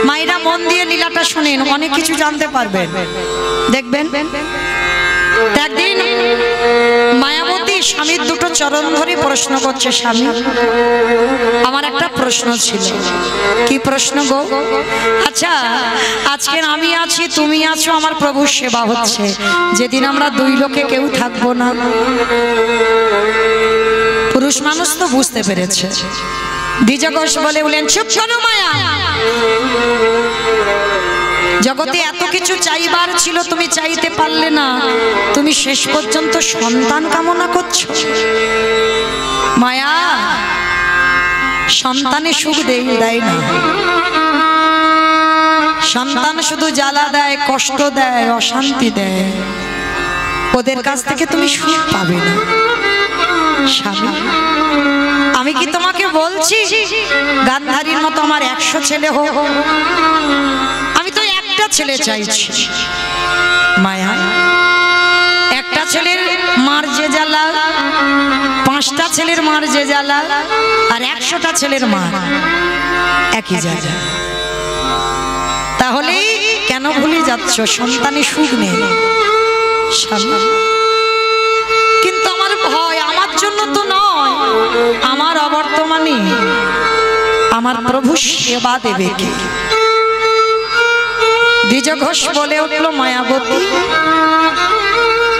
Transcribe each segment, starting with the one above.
মায়েরা মন দিয়ে লীলাটা শুনেন, অনেক কিছু জানতে পারবেন। দেখবেন একদিন মায়াবতী স্বামীর দুটো চরণ ধরে প্রশ্ন করছে, স্বামী আমার একটা প্রশ্ন ছিল। কি প্রশ্ন গো? আচ্ছা আজকে আমি আছি, তুমি আছো, আমার প্রভুর সেবা হচ্ছে, যেদিন আমরা দুই লোকে কেউ থাকবো না। পুরুষ মানুষ তো বুঝতে পেরেছে। দ্বিজ ঘোষ বলে বলেন, চুপ করো মায়া, জগতে এত কিছু চাইবার ছিল, তুমি চাইতে পারলে না, তুমি শেষ পর্যন্ত সন্তান কামনা করছো। মায়া সন্তানে সুখ দেয় না, সন্তান শুধু জ্বালা দেয়, কষ্ট দেয়, অশান্তি দেয়। ওদের কাছ থেকে তুমি সুখ পাবে না। স্বামী আমি কি তোমাকে বলছি গান্ধারীর মতো আমার 100 ছেলে হোক? আমি তো একটা ছেলে চাইছি। মায়া একটা ছেলের মার যে জ্বালা, 5টা ছেলের মার যে জ্বালা, আর 100টা ছেলের মার একই জায়গা। তাহলে কেন ভুলে যাচ্ছ সন্তানে সুখ নেই? কিন্তু আমার ভয়, আমার জন্য তো নয়, আমার অবর্তমানে আমার প্রভু সেবা দেবে কে? দ্বিজ ঘোষ বলে উঠল, মায়াবতী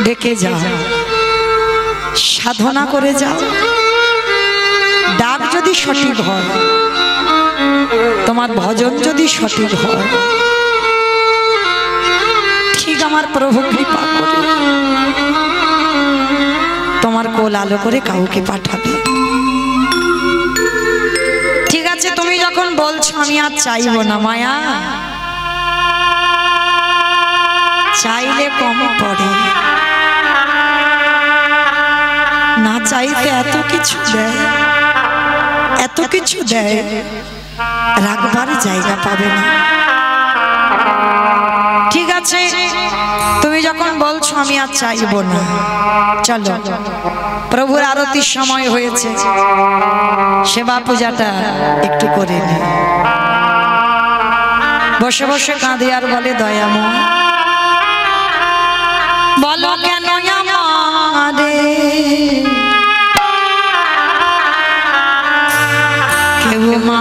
ডেকে যাও, সাধনা করে যাও, ডাক যদি সঠিক হয়, তোমার ভজন যদি সঠিক হয়, ঠিক আমার প্রভু কৃপা করে তোমার কোল আলো করে কাউকে পাঠাবে। ঠিক আছে তুমি যখন বলছো আমি আর চাইবো না। মায়া চাইলে কম পড়ে, না চাইতে এত কিছু দেয়, এত কিছু দেয়, রাখবার জায়গা পাবে না। ঠিক আছে তুমি যখন বলছো আমি আর চাইবো না, চলো প্রভুর আরতির সময় হয়েছে, সেবা পূজাটা একটু করে নি। বসে বসে কাঁদে আর বলে, দয়াময় বলো কেন আমারে কেউ মা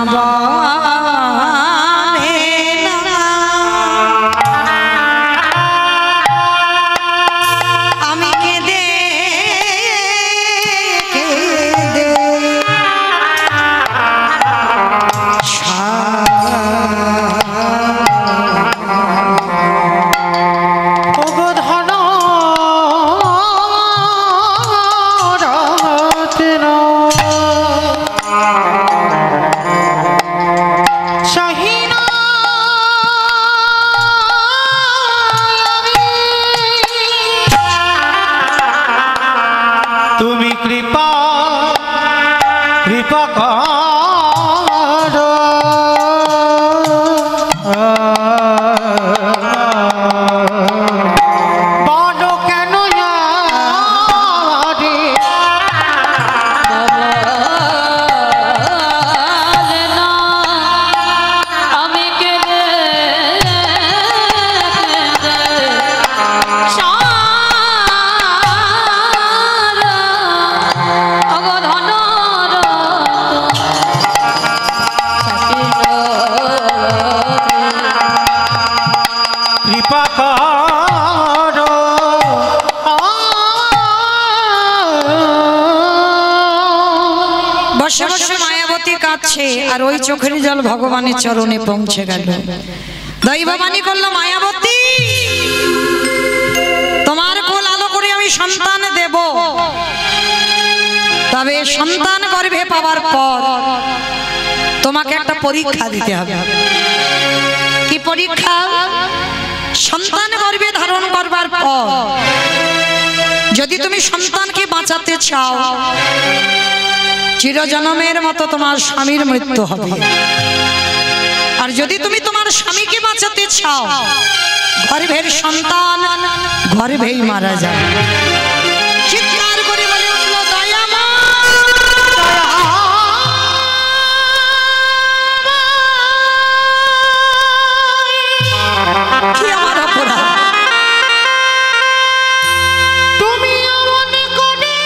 আর ওই চোখের জল ভগবানের চরণে পৌঁছে গেল। দৈববাণী করলো, মায়াবতী তোমার কোল আলো করে আমি সন্তান দেব, তবে সন্তান গর্ভে পাওয়ার পর তোমাকে একটা পরীক্ষা দিতে হবে। কি পরীক্ষা? সন্তান গর্ভে ধারণ করবার পর যদি তুমি সন্তানকে বাঁচাতে চাও, চিরজন্মের মতো তোমার স্বামীর মৃত্যু হবে। আর যদি তুমি তোমার স্বামীকে বাঁচাতে চাও, গর্ভের সন্তান গর্ভেই মারা যায়। চিৎকার করে বলে উঠল, দয়াময়। 啊。কি আমার অপরাধ? তুমি এমন করে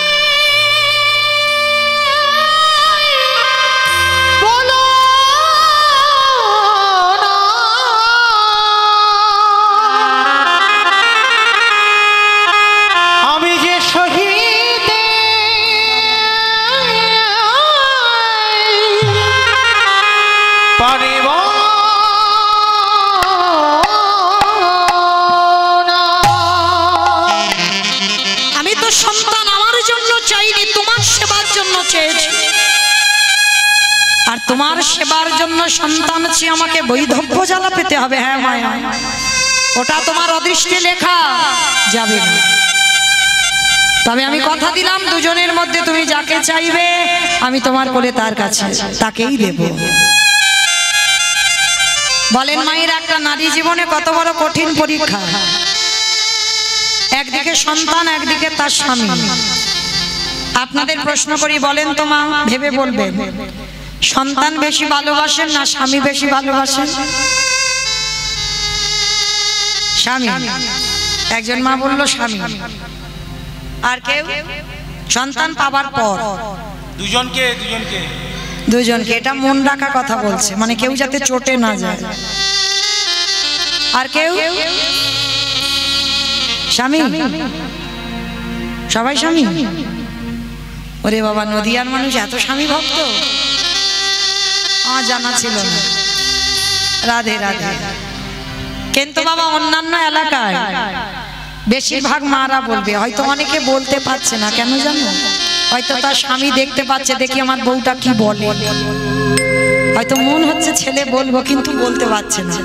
বলো না, আমি যে শহীদ পারিব না। আমি তো সন্তান আমার জন্য চাইনি, তোমার সেবার জন্য চেয়েছি। আর তোমার সেবার জন্য সন্তান চেয়ে আমাকে বৈধব্য জ্বালা পেতে হবে? হ্যাঁ মায়া, ওটা তোমার অদৃষ্টে লেখা যাবে না। তবে আমি কথা দিলাম, দুজনের মধ্যে তুমি যাকে চাইবে আমি তোমার কোলে তার কাছে তাকেই দেব। বলেন মায়ের, একটা নারী জীবনে কত বড় কঠিন পরীক্ষা। একদিকে সন্তান, একদিকে তার স্বামী। আপনাদের প্রশ্ন করি, বলেন তো মা, ভেবে বলবেন, সন্তান বেশি ভালোবাসেন না স্বামী বেশি ভালোবাসেন? স্বামী। একজন মা বললো স্বামী। আর কেউ? সন্তান পাবার পর দুজনকে। এটা মন রাখা কথা বলছে, মানে কেউ যাতে চটে না যায়। আর কেউ? স্বামী। সবাই স্বামী? ওরে বাবা, নদিয়ার মানুষ এত স্বামী ভক্ত, আমার জানা ছিল না। রাধে রাধে। কিন্তু বাবা অন্যান্য এলাকায় বেশিরভাগ মারা বলবে, হয়তো অনেকে বলতে পারছে না, কেন জানো? হয়তো তার স্বামী দেখতে পাচ্ছে, দেখি আমার বউটা কি বলে, হয়তো মন হচ্ছে ছেলে বলবো কিন্তু বলতে পারছে না,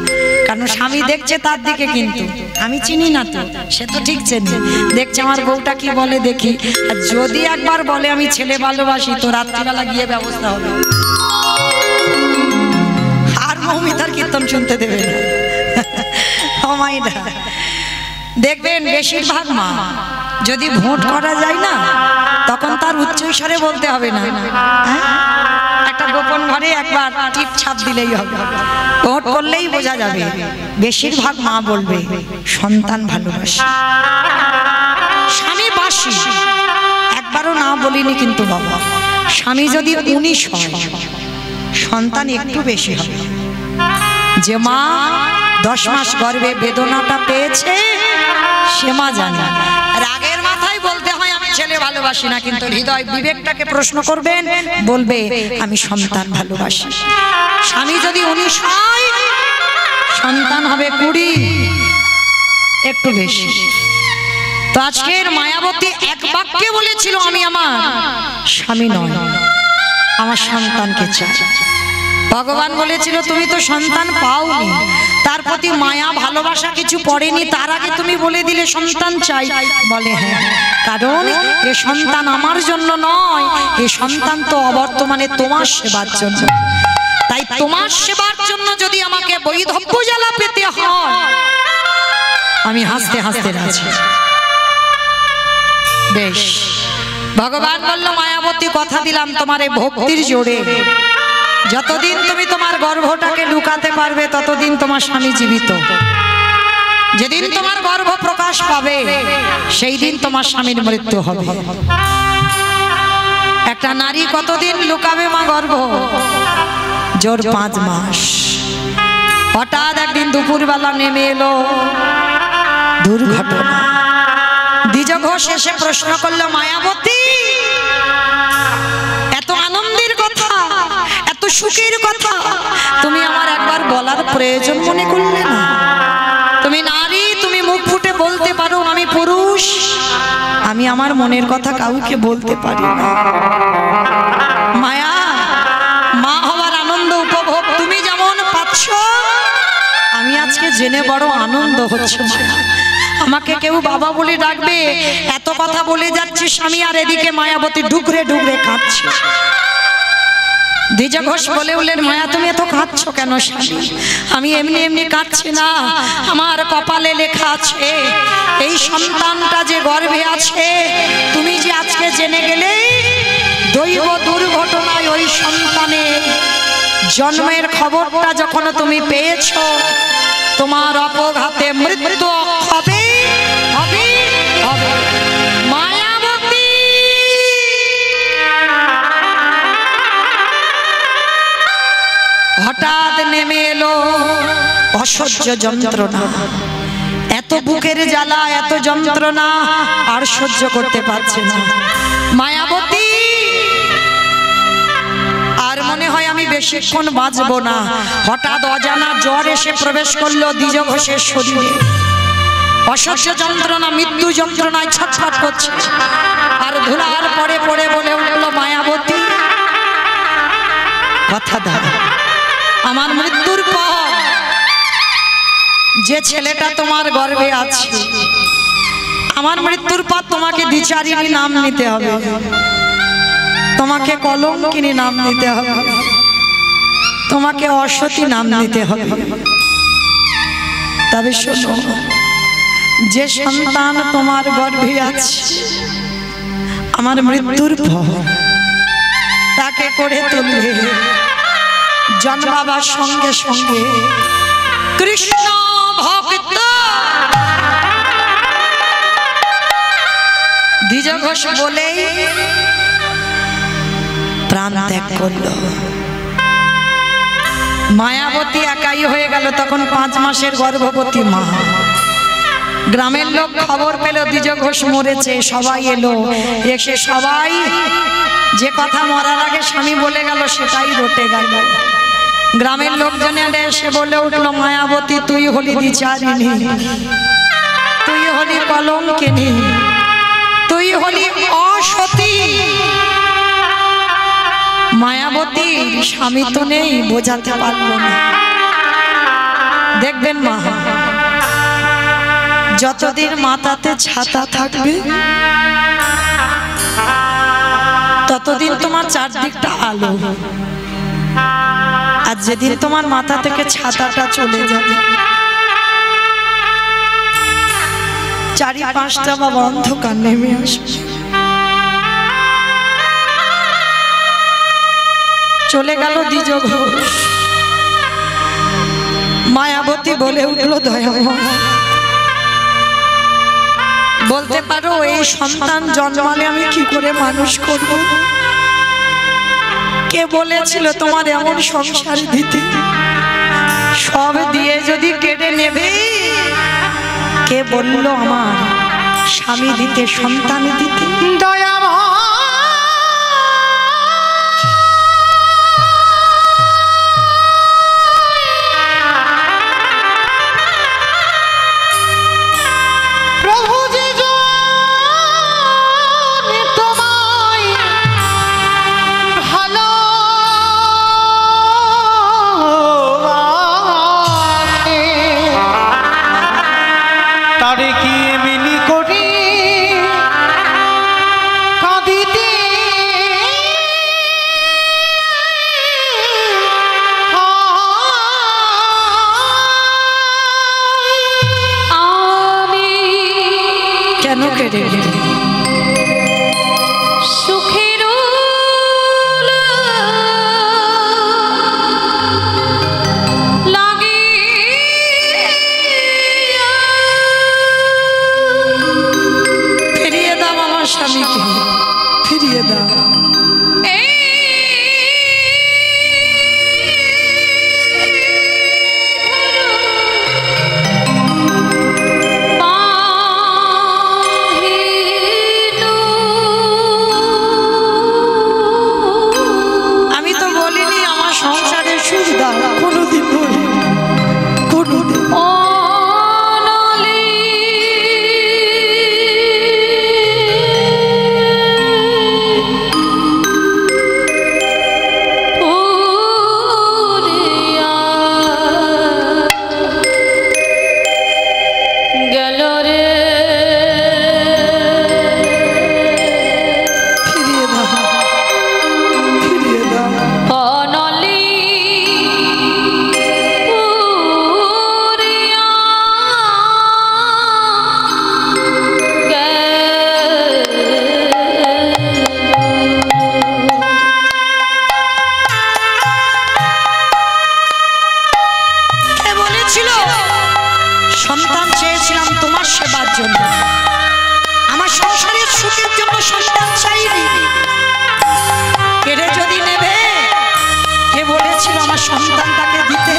কারণ স্বামী দেখছে তার দিকে। কিন্তু আমি চিনি না তো, সে তো ঠিক চেনে, দেখছে আমার বউটা কি বলে দেখি। আর যদি একবার বলে আমি ছেলে ভালোবাসি, তো রাত্রিবেলা গিয়ে ব্যবস্থা হবে, আর মৌমিতার কীর্তন শুনতে দেবে না। মাইদা দেখবেন বেশিরভাগ মা যদি ভোট করা যায় না, তখন তার উচ্চস্বরে বলতে হবে না, একটা গোপন ঘরে একবার টিপ ছাপ দিলেই হবে, ভোট করলেই বোঝা যাবে। বেশিরভাগ মা বলবে সন্তান ভালোবাসি, স্বামী বাসি। একবারও না বলিনি কিন্তু বাবা, স্বামী যদি 19 হয়, সন্তান একটু বেশি হবে। যে মা 10 মাস গর্ভে বেদনাটা পেয়েছে, সে মা জানে। রাগের মাথায় বলতে হয় আমি ছেলে ভালোবাসি না, কিন্তু হৃদয় বিবেকটাকে প্রশ্ন করবেন, বলবে আমি সন্তান ভালোবাসি। স্বামী যদি 19 হয়, সন্তান হবে 20, একটু বেশি। তো আজকের মায়াবতী এক বাক্যে বলেছিল, আমি আমার স্বামী নয়, আমার সন্তানকে চাই। ভগবান বলেছিল তুমি তো সন্তান পাওনি, তার প্রতি মায়া ভালোবাসা কিছু পড়েনি, তার আগে তুমি বলে দিলে সন্তান চাই। বলে হ্যাঁ, কারণ এ সন্তান আমার জন্য নয়, এ সন্তান তো অবর্তমানে তোমার সেবার জন্য। তাই তোমার সেবার জন্য যদি আমাকে বৈধব্য জ্বালা পেতে হয়, আমি হাসতে হাসতে রাজি। বেশ, ভগবান বলল মায়াবতী কথা দিলাম তোমার এই ভক্তির জোরে, যতদিন তুমি তোমার গর্ভটাকে লুকাতে পারবে ততদিন তোমার স্বামী জীবিত। যেদিন তোমার গর্ভ প্রকাশ পাবে, সেই দিন তোমার স্বামীর মৃত্যু হবে। একটা নারী কতদিন লুকাবে মা গর্ভ? জোর 5 মাস। হঠাৎ একদিন দুপুরবেলা নেমে এলো দুর্ঘটনা। দ্বিজ ঘোষ এসে প্রশ্ন করলো, মায়াবতী, এত আনন্দের কথা, এত সুখের কথা তুমি আমার একবার বলার প্রয়োজন মনে করলে না? তুমি নারী, তুমি মুখ ফুটে বলতে পারো, আমি পুরুষ, আমি আমার মনের কথা কাউকে বলতে পারি না। মায়া, মা হওয়ার আনন্দ উপভোগ তুমি যেমন পাচ্ছ, আমি আজকে জেনে বড় আনন্দ হচ্ছে। আমাকে কেউ বাবা বলে ডাকবে, এত কথা বলে যাচ্ছে স্বামী, আর এদিকে মায়াবতী ডুগরে ডুগরে কাঁদছে। দ্বিজ ঘোষ বলে উঠলেন, মায়া তুমি এত কাঁদছো কেন স্বামী? আমি এমনি এমনি কাঁদছি না, আমার কপালে লেখা আছে এই সন্তানটা যে গর্ভে আছে, তুমি যে আজকে জেনে গেলে দৈব দুর্ঘটনায় ওই সন্তানের জন্মের খবরটা যখন তুমি পেয়েছো, তোমার অপঘাতে মৃত্যু হবে হবে হবে। মায়াবতী হঠাৎ নেমে এলো অসহ্য যন্ত্রণা, এত বুকের জ্বালা এত যন্ত্রণা আর সহ্য করতে পারছে না মায়াবতী। আর মনে হয় আমি বেশিক্ষণ বাঁচবো না। হঠাৎ অজানা জ্বর এসে প্রবেশ করলো দ্বিজ ঘোষের শরীরে। অসহ্য যন্ত্রণা, মৃত্যু যন্ত্রণায় ছটফট করছে। আর ধুলার পরে পরে বলে উঠলো, মায়াবতী কথা দাও, আমার মৃত্যুর পর যে ছেলেটা তোমার গর্ভে আছে, আমার মৃত্যুর পর তোমাকে দ্বিচারিণী নাম নিতে হবে, তোমাকে কলঙ্কিনী নাম নিতে হবে, তোমাকে অসতী নাম নিতে হবে। তবে শোনো, যে সন্তান তোমার গর্ভে আছে আমার মৃত্যুর পর তাকে করে তুলবে, জন্মাবার সঙ্গে সঙ্গে কৃষ্ণ ভক্ত। দ্বিজ ঘোষ বলেই প্রাণ ত্যাগ করলো। মায়াবতী একাই হয়ে গেল, তখন 5 মাসের গর্ভবতী মা। গ্রামের লোক খবর পেল দ্বিজ ঘোষ মরেছে, সবাই এলো। এসে সবাই যে কথা মরার আগে স্বামী বলে গেল সেটাই রটে গেল। গ্রামের লোকজনে এসে বলে উঠলো, মায়াবতী তুই হলি দ্বিচারিণী, তুই হলি কলঙ্কিনী, তুই হলি অসতী। মায়াবতী স্বামী তো নেই, বোঝাতে পারলো না। দেখবেন মা, যতদিন মাথাতে ছাতা থাকবে ততদিন তোমার চারদিকটা আলো। আর যেদিন তোমার মাথা থেকে ছাতাটা চলে যাবে, চারিপাশটা বাবা অন্ধকার নেমে আসবে। চলে গেল দ্বিজ ঘোষ। মায়াবতী বলে উঠল, দয়াময় বলতে পারো এই সন্তান জন্মালে আমি কি করে মানুষ করব? কে বলেছিল তোমার এমন সংসার দিতে? সব দিয়ে যদি কেড়ে নেবে, কে বলল আমার স্বামী দিতে, সন্তান দিতে? দয়াময় সন্তান চেয়েছিলাম তোমার সেবার জন্য, আমার সংসারের সুখের জন্য সন্তান চাইনি। কেড়ে যদি নেবে, কে বলেছিল আমার সন্তানটাকে দিতে?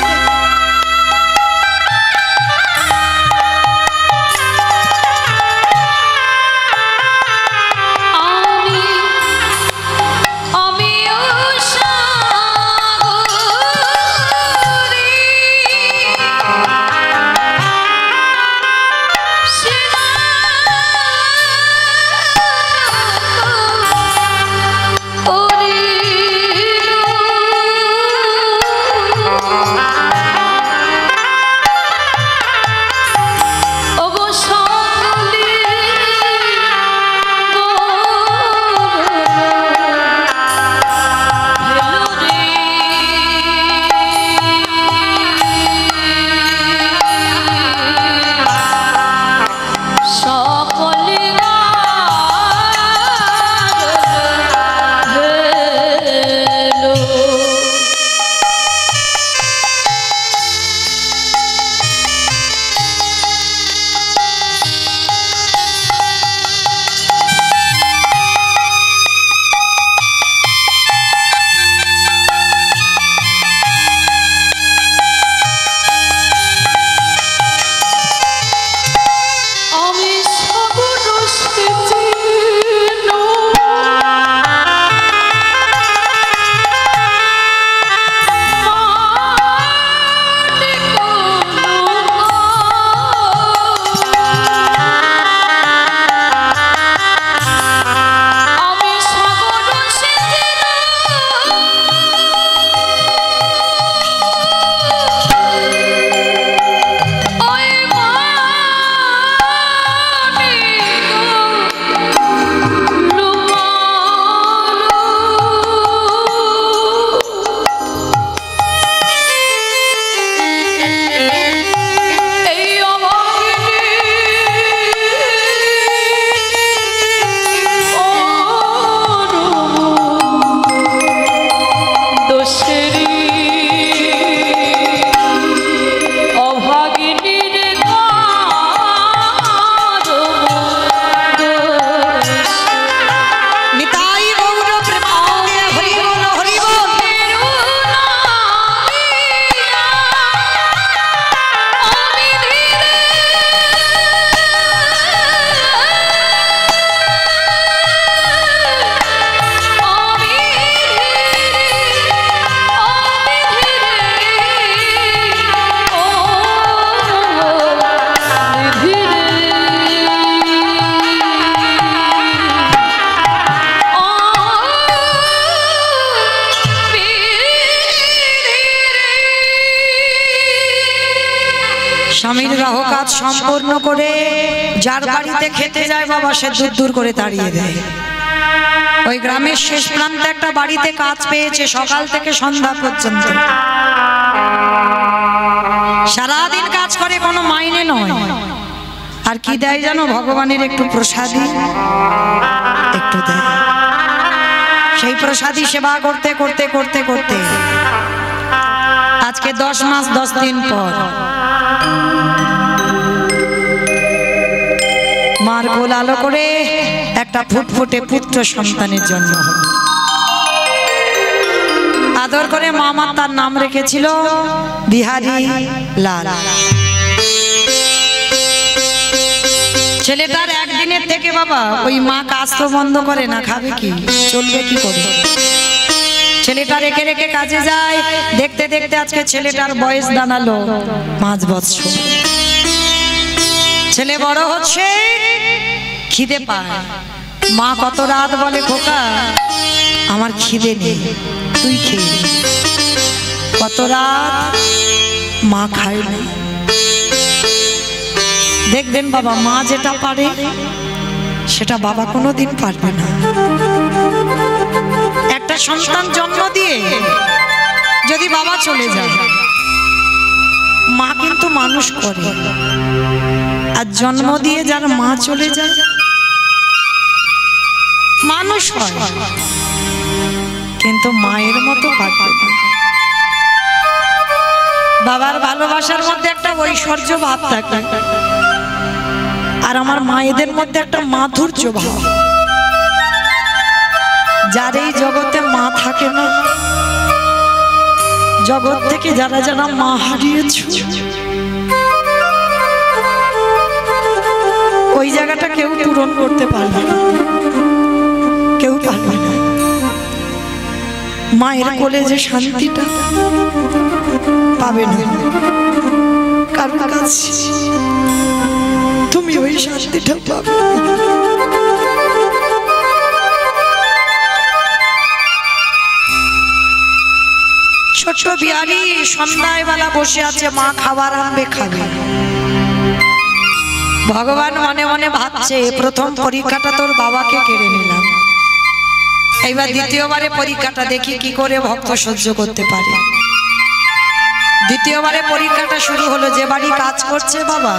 স্বামীর রাহ কাজ সম্পূর্ণ করে যার বাড়িতে খেতে যায় বাবা, সে দূর দূর করে তাড়িয়ে দেয়। ওই গ্রামের শেষ প্রান্তে একটা বাড়িতে কাজ পেয়েছে, সকাল থেকে সন্ধ্যা পর্যন্ত সারাদিন কাজ করে, কোনো মাইনে নয়। আর কি দেয় জানো? ভগবানের একটু প্রসাদী একটু দেয়। সেই প্রসাদী সেবা করতে করতে করতে করতে আজকে 10 মাস 10 দিন পর মার কোল আলো করে একটা ফুটফুটে পুত্র সন্তানের জন্ম হলো। আদর করে মামা তার নাম রেখেছিল বিহারী লাল। ছেলেটার একদিনের থেকে বাবা ওই মা কাজ তো বন্ধ করে না, খাবে কি, চলবে কি করে? ছেলেটা রেখে রেখে কাজে যায়। দেখতে দেখতে আজকে ছেলেটার বয়স দাঁড়ালো 5 বছর। ছেলে বড় হচ্ছে, খিদে পায়। মা কত রাত বলে, খোকা আমার খিদে নেই, তুই খেয়ে। কত রাত মা খায় না। দেখবেন বাবা, মা যেটা পারে সেটা বাবা কোনোদিন পারবে না। একটা সন্তান জন্ম দিয়ে যদি বাবা চলে যায়, মা কিন্তু মানুষ করে। আর জন্ম দিয়ে যার মা চলে যায়, মানুষ হয় কিন্তু মায়ের মতো পারবে না। বাবার ভালোবাসার মধ্যে একটা ঐশ্বর্য ভাব থাকে, আর আমার মায়েদের মধ্যে একটা মাধুর্য ভাব। যার এই জগতে মা থাকে না, জগৎ থেকে যারা যারা মা হারিয়েছে, ওই জায়গাটা কেউ পূরণ করতে পারবে না, কেউ পারবে না। মায়ের কোলে যে শান্তিটা পাবে না কারোর কাছে, তুমি ওই শান্তিটা পাবে। ছোট বিহারি সন্ধ্যায় বেলা বসে আছে, মা খাবার আনবে, খাবে। ভগবান মনে মনে ভাবছে, প্রথম পরীক্ষাটা তোর বাবাকে কেড়ে নিলাম, এইবার দ্বিতীয়বারে পরীক্ষাটা দেখি কি করে ভক্ত সহ্য করতে পারে। দ্বিতীয়বারে পরীক্ষাটা শুরু হলো। যে বাড়ি কাজ করছে বাবা,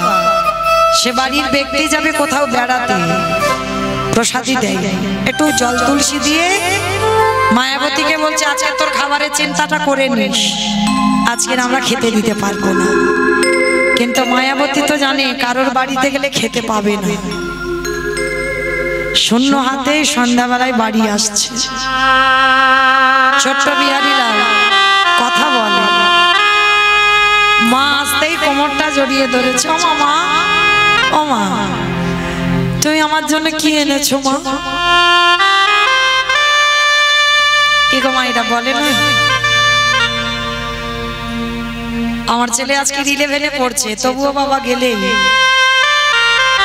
সে বাড়ির ব্যক্তি যাবে কোথাও বেড়াতে, প্রসাদী দেয়, একটু জল তুলসী দিয়ে মায়াবতীকে বলছে, আজকে তোর খাবারের চিন্তাটা করে নিস, আজকে আমরা খেতে দিতে পারবো না। কিন্তু মায়াবতী তো জানে কারোর বাড়িতে গেলে খেতে পাবে না। শূন্য হাতে সন্ধ্যাবেলায় বাড়ি আসছে। ছোট্ট বিহারীরা কথা বলে, মা আসতেই কোমরটা জড়িয়ে ধরেছে। ও মা, ও মা, তুমি আমার জন্য কি এনেছো মা? কি গো মা, এটা বলে না? আমার ছেলে আজকে রিলেভেলে পড়ছে, তবুও বাবা গেলে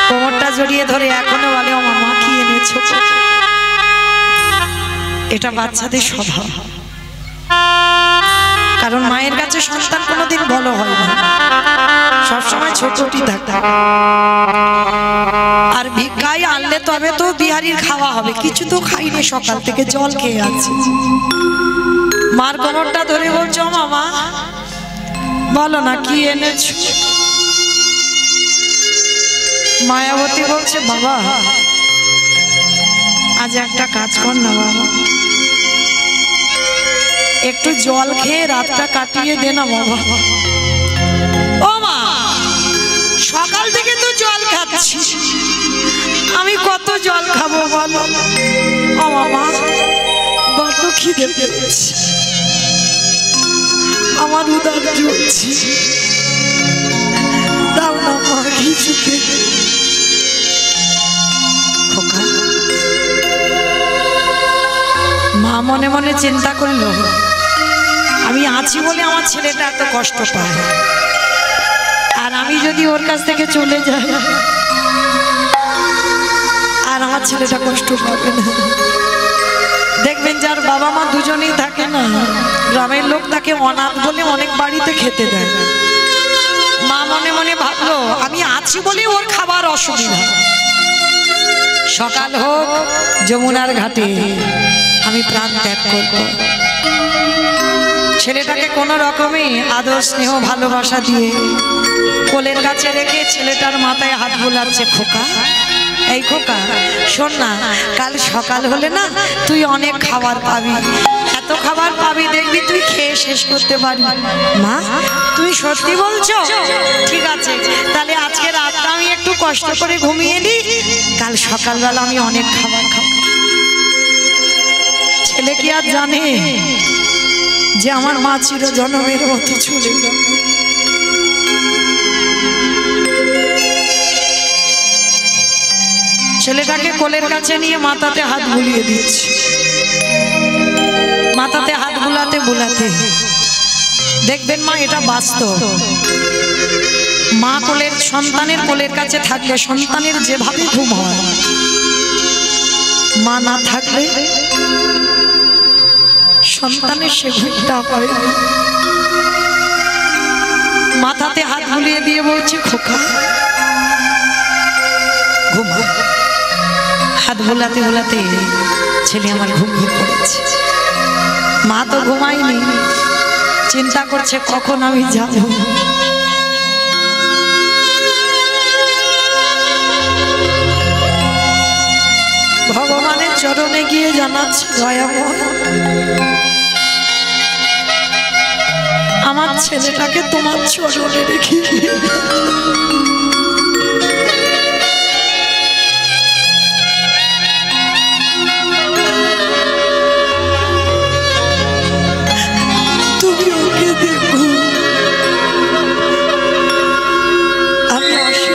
কোমরটা জড়িয়ে ধরে এখনো বলে, ও মা কি এনেছো? এটা বাচ্চাদের স্বভাব, কারণ মায়ের কাছে সন্তান কোনোদিন বড় হয় না, সবসময় ছোটটি থাকে। আর ভিক্ষায় আনলে তবে তো বিহারীর খাওয়া হবে, কিছু তো খাইনি, সকাল থেকে জল খেয়ে আছে। মার কোমরটা ধরে বলছো, মামা বলো না কি এনেছো? মায়াবতী বলছে, বাবা আজ একটা কাজ কর না বাবা, একটু জল খেয়ে রাতটা কাটিয়ে দে না বাবা। ও মা, সকাল থেকে তো জল খাচ্ছি, আমি কত জল খাবো বলো? ও মামা, বড্ড খিদে পেয়েছে, আমার উদর জ্বলছে, দাও না মা কিছু খেতে। মা মনে মনে চিন্তা করলো, আমি আছি বলে আমার ছেলেটা এত কষ্ট পায়, আর আমি যদি ওর কাছ থেকে চলে যাই আর আমার ছেলেটা কষ্ট পাবে না। দেখবেন যার বাবা মা দুজনেই থাকে না, গ্রামের লোক তাকে অনাথ বলে অনেক বাড়িতে খেতে দেয়। মা মনে মনে ভাবলো, আমি আছি বলে ওর খাবার অসুবিধা, সকাল হোক যমুনার ঘাটে আমি প্রাণ ত্যাগ করব। ছেলেটাকে কোনো রকমে আদর স্নেহ ভালোবাসা দিয়ে কোলের কাছে রেখে ছেলেটার মাথায় হাত বোলাচ্ছে, খোকা এই খোকা শোন না, কাল সকাল হলে না তুই অনেক খাবার পাবি, এত খাবার পাবি দেখবি তুই খেয়ে শেষ করতে পারবি। মা তুমি সত্যি বলছো? ঠিক আছে, তাহলে আজকে রাতটা আমি একটু কষ্ট করে ঘুমিয়ে নিই, কাল সকালবেলা আমি অনেক খাবার খাবো। ছেলে কি আর জানে যে আমার মা চির জনমের মতো চলে গেল? ছেলেটাকে কোলের কাছে নিয়ে মাথাতে হাত বুলিয়ে দিচ্ছে। মাথাতে হাত বুলাতে বুলাতে দেখবেন মা, এটা বাস্তব। মা কোলের সন্তানের কোলের কাছে থাকলে সন্তানের যেভাবে ঘুম হয়, মা না থাকলে সন্তানের সে ঘুমটা হয়। মাথাতে হাত বুলিয়ে দিয়ে বলছে, খোকা ঘুমা। হাত বোলাতে বোলাতে ছেলে আমার ঘুমিয়ে পড়েছে। মা তো ঘুমায়নি, চিন্তা করছে কখন আমি যাব। ভগবানের চরণে গিয়ে জানাচ্ছে, দয়াময় আমার ছেলেটাকে তোমার চরণে রেখে তুমি ওকে দেখো। আমি আসি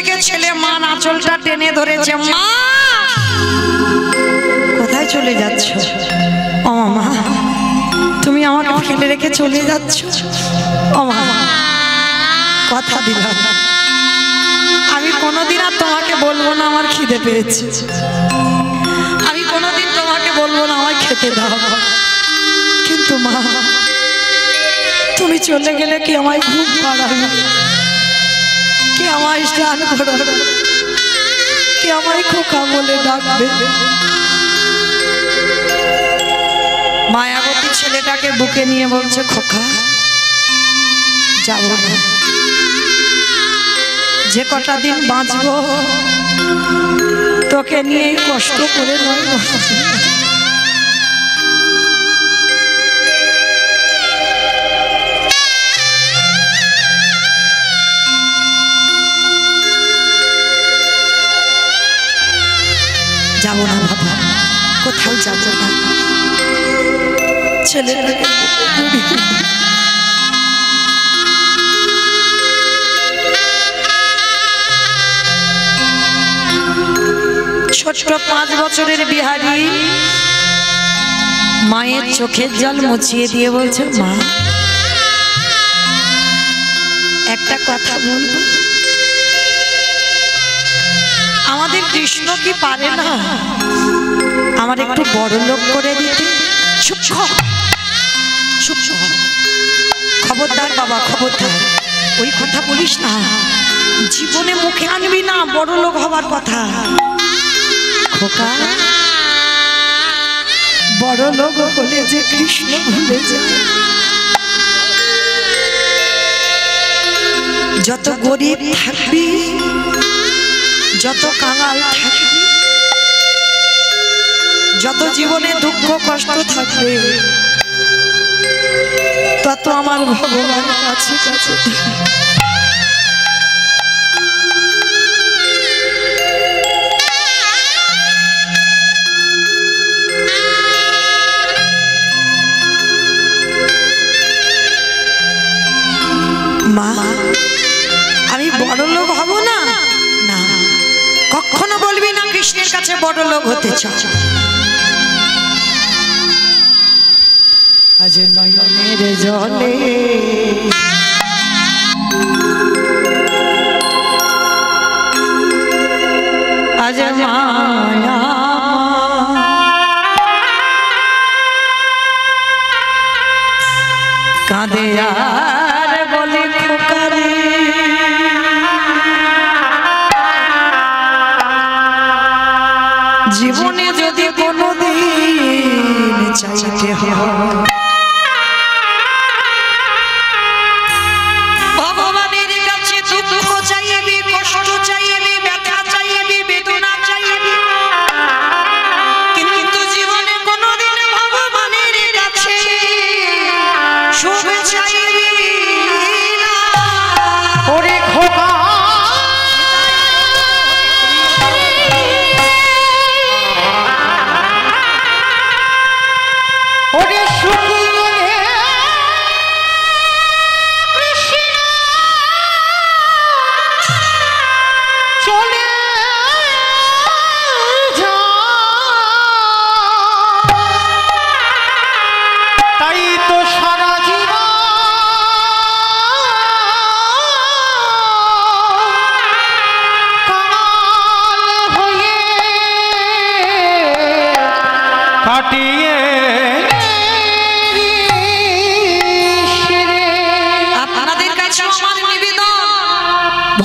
থেকে ছেলে মা আঁচলটা টেনে ধরেছে। মা কোথায় চলে যাচ্ছ? ও মা তুমি আমাকে ফেলে রেখে চলে যাচ্ছ? ও মা কথা দিলাম আমি কোনোদিন আর তোমাকে বলবো না আমার খিদে পেয়েছে, আমি কোনোদিন তোমাকে বলবো না আমার খেতে দাও, কিন্তু মা তুমি চলে গেলে কি আমায় ঘুম পাড়াবে, কে আমায় স্নান করাবে, কে আমায় খোকা বলে ডাকবে? মায়াবতী ছেলেটাকে বুকে নিয়ে বলছে খোকা যাব না, যে কটা দিন বাঁচবো তোকে নিয়ে কষ্ট করে নয় যাবো না বাবা, কোথাও যাবো না। ছেলেটাকে ছোট্ট 5 বছরের বিহারি মায়ের চোখের জল মুছিয়ে দিয়ে বলছে মা একটা কথা বলবো, আমাদের কৃষ্ণ কি পারে না আমার একটু বড় লোক করে দিতে? চুপ চুপ, খবরদার বাবা খবরদার, ওই কথা বলিস না, জীবনে মুখে আনবি না বড় লোক হবার কথা। খোকা বড় লোক হলে যে কৃষ্ণ ভুলে যায়, যত গরিব থাকবি যত কাঙাল থাকবে, যত জীবনে দুঃখ কষ্ট থাকবে, তত আমার ভগবান কাছে কাছে। মা আমি বড় লোক হব না, না কখনো বলবি না কৃষ্ণের কাছে বড় লোক হতে চাও। আজ নয়নের জলে আজ মায়া কাঁদে আর বলে খোকারে জীবনে যদি কোনোদিন চাইতে হয় ভগবানের কাছে দুঃখ চাইবি, কষ্ট চাইবি, ব্যথা চাইবি, বেদনা চাইবি, কিন্তু জীবনে কোনোদিন ভগবানের কাছে সুখ চাইবি না। ওরে খোকা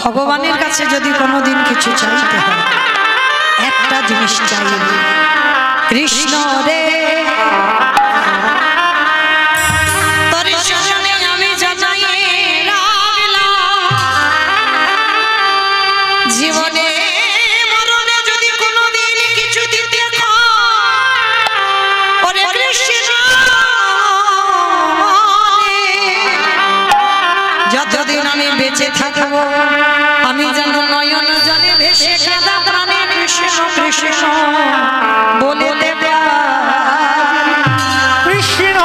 ভগবানের কাছে যদি কোনোদিন কিছু চাইতে হয় একটা জিনিস চাইবে, কৃষ্ণ রে তোর শরণে আমি জানাই রাখলাম, জীবনে মরণে যদি কোনোদিন কিছু দিতে ওরে কৃষ্ণ যতদিন আমি বেঁচে থাকবো আমি যেন নয়ন জলে ভেসে সাদা প্রাণে কৃষ্ণ কৃষ্ণ বলতে কৃষ্ণ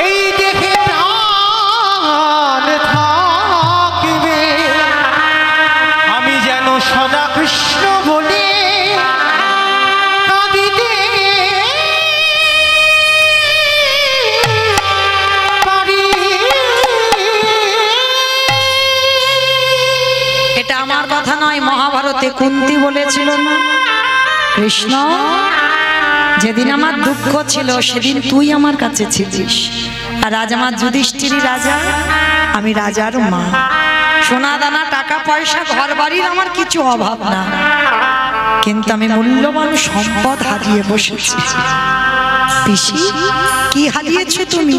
এই দেখে প্রাণ থাকিবে, আমি যেন সদা কৃষ্ণ বলে কাঁদিতে পারি। এটা আমার কথা নয়, মহাভারতে কুন্তি বলেছিল না, কৃষ্ণ যেদিন আমার দুঃখ ছিল সেদিন তুই আমার কাছে ছিলিস, আর আজ আমার যুধিষ্ঠির রাজা, আমি রাজার মা, সোনা দানা টাকা পয়সা ঘর বাড়ির আমার কিছু অভাব না, কিন্তু আমি মূল্যবান সম্পদ হারিয়ে বসেছি। পিসি কি হারিয়েছো তুমি?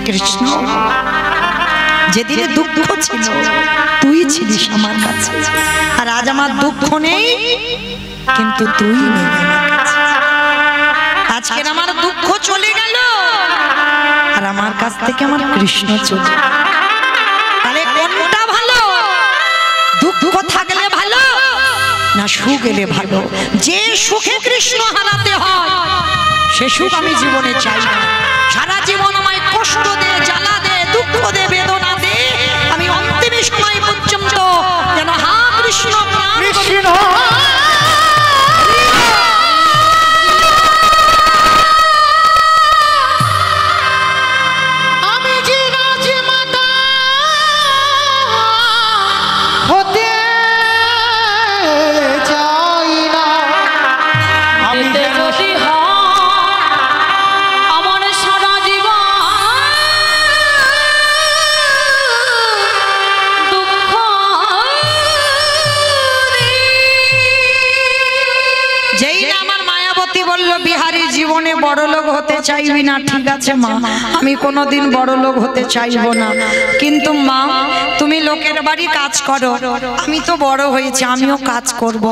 কৃষ্ণ যেদিনে দুঃখ ছিল তুই ছিলিস আমার কাছে, আর আজ আমার দুঃখ নেই কিন্তু তুই নেই আমার কাছে। আজকের আমার দুঃখ চলে গেল আর আমার কাছ থেকে আমার কৃষ্ণ চলে গেল। তাহলে কোনটা ভালো? দুঃখ থাকলে ভালো না সুখ এলে ভালো? যে সুখে কৃষ্ণ হারাতে হয় সে সুখ আমি জীবনে চাই না। সারা জীবন আমায় কষ্ট দে, জ্বালা দে, দুঃখ দে, বেদনা দে, আমি অন্তিম সময় পর্যন্ত যেন হা কৃষ্ণ কৃষ্ণ আমি যে রাজমাতা হতে চাই না, আমি যেন আমার সারা জীবন দুঃখ যেই না আমার মায়াবতী বলল বিহারী জীবনে বড় লোক হতে চাইবি না, ঠিক আছে মা, আমি কোনোদিন বড় লোক হতে চাইবো না, কিন্তু মা তুমি লোকের বাড়ি কাজ করো, আমি তো বড় হয়েছি আমিও কাজ করব।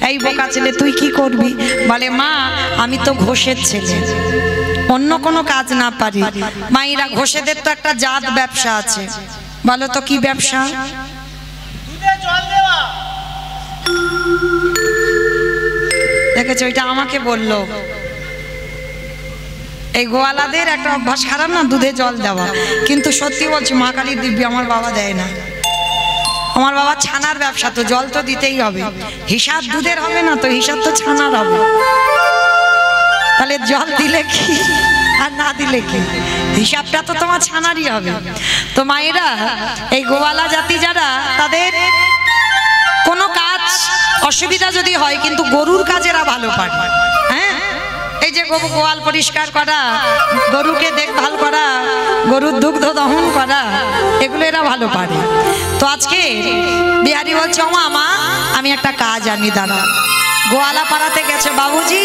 এই বোকা ছেলে তুই কি করবি? বলে মা আমি তো ঘোষের ছেলে, অন্য কোনো কাজ না পারি। মাইরা ঘোষেদের তো একটা জাত ব্যবসা আছে, বলো তো কি ব্যবসা? দেখেছো এটা আমাকে বললো। এই গোয়ালাদের একটা অভ্যাস খারাপ না, দুধে জল দেওয়া, কিন্তু সত্যি বলছি মা কালীর দিব্যি আমার বাবা দেয় না। আমার বাবা ছানার ব্যবসা, তো জল তো দিতেই হবে, হিসাব দুধের হবে না তো হিসাব তো ছানার হবে, তাহলে জল দিলে কি আর না দিলে কি, হিসাবটা তো তোমার ছানারই হবে। তো মায়েরা এই গোয়ালা জাতি যারা, তাদের কোনো কাজ অসুবিধা যদি হয় কিন্তু গরুর কাজেরা ভালো পারে। হ্যাঁ এই যে গোয়াল পরিষ্কার করা, গরুকে দেখভাল করা, গরুর দুগ্ধ দহন করা, এগুলো এরা ভালো পারে। তো আজকে বিহারি বলছে ও মা আমি একটা কাজ আনি, দাঁড়া। গোয়ালা পাড়াতে গেছে, বাবুজি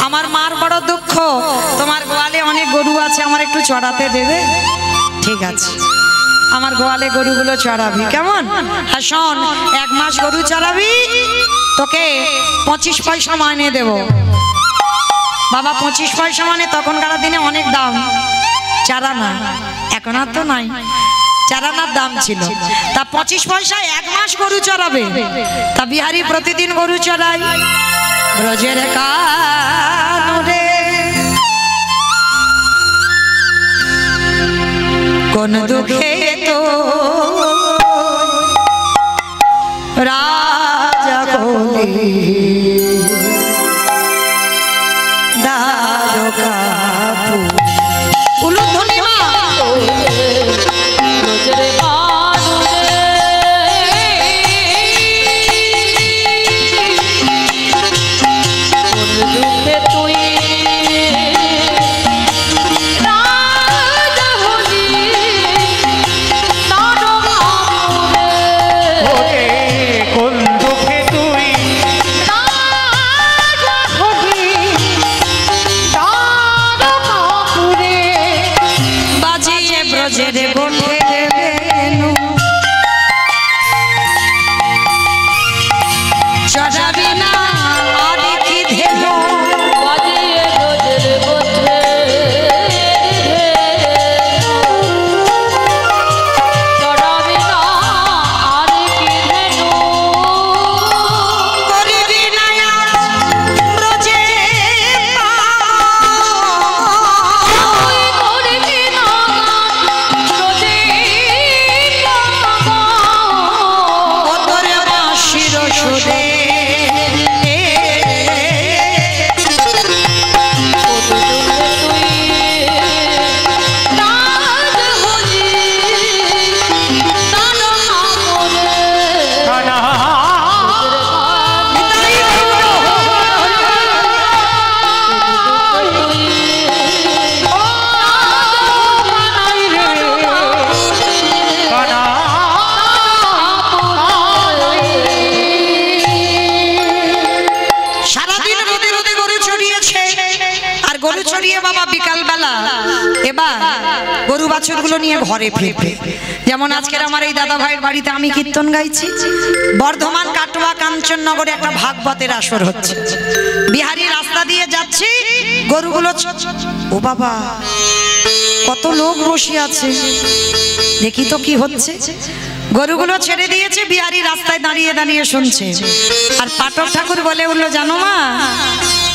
আমার মার বড় দুঃখ, তোমার গোয়ালে অনেক গরু আছে, আমার একটু চড়াতে দেবে? ঠিক আছে, আমার গোয়ালে গরুগুলো চড়াবি, কেমন? আর শোন 1 মাস গরু চড়াবি, তোকে 25 পয়সা মাইনে দেব। বাবা 25 পয়সা মানে তখনকার দিনে অনেক দাম, চারানা, এখন আর তো নাই, চারানার দাম ছিল। তা 25 পয়সায় 1 মাস গরু চড়াবে। তা বিহারি প্রতিদিন গরু চড়াই, ব্রজের কানুরে কোন দুঃখে তো রাজা বলে দ্বারকা উলুধ্বনি মা রোজের কানুরে ব্রজের গোঠে বেনু চড়াবি না আর কি ধেনু বাজিয়ে রোজের গোঠে চড়াবি না আর কি ধেনু করিবি না ব্রজে তুই করবি না রোজের তোরে বাঁশির সুরে সারাদিন রোদে রোদে গরু চড়িয়েছে আর গরু চড়িয়ে বাবা বিকাল বেলা এবার গরু বাছুরগুলো নিয়ে ঘরে ফিরবে। যেমন আজকের আমার এই দাদা ভাইয়ের বাড়িতে আমি কীর্তন গাইছি, বর্ধমান কাটোয়া কাঞ্চননগরে একটা ভাগবতের আসর হচ্ছে। বিহারি রাস্তা দিয়ে যাচ্ছি, গরুগুলো ও বাবা কত লোক বসে আছে, দেখি তো কি হচ্ছে। গরুগুলো ছেড়ে দিয়েছে, বিহারি রাস্তায় দাঁড়িয়ে দাঁড়িয়ে শুনছে। আর পাঠক ঠাকুর বলে উঠলো, জানো মা,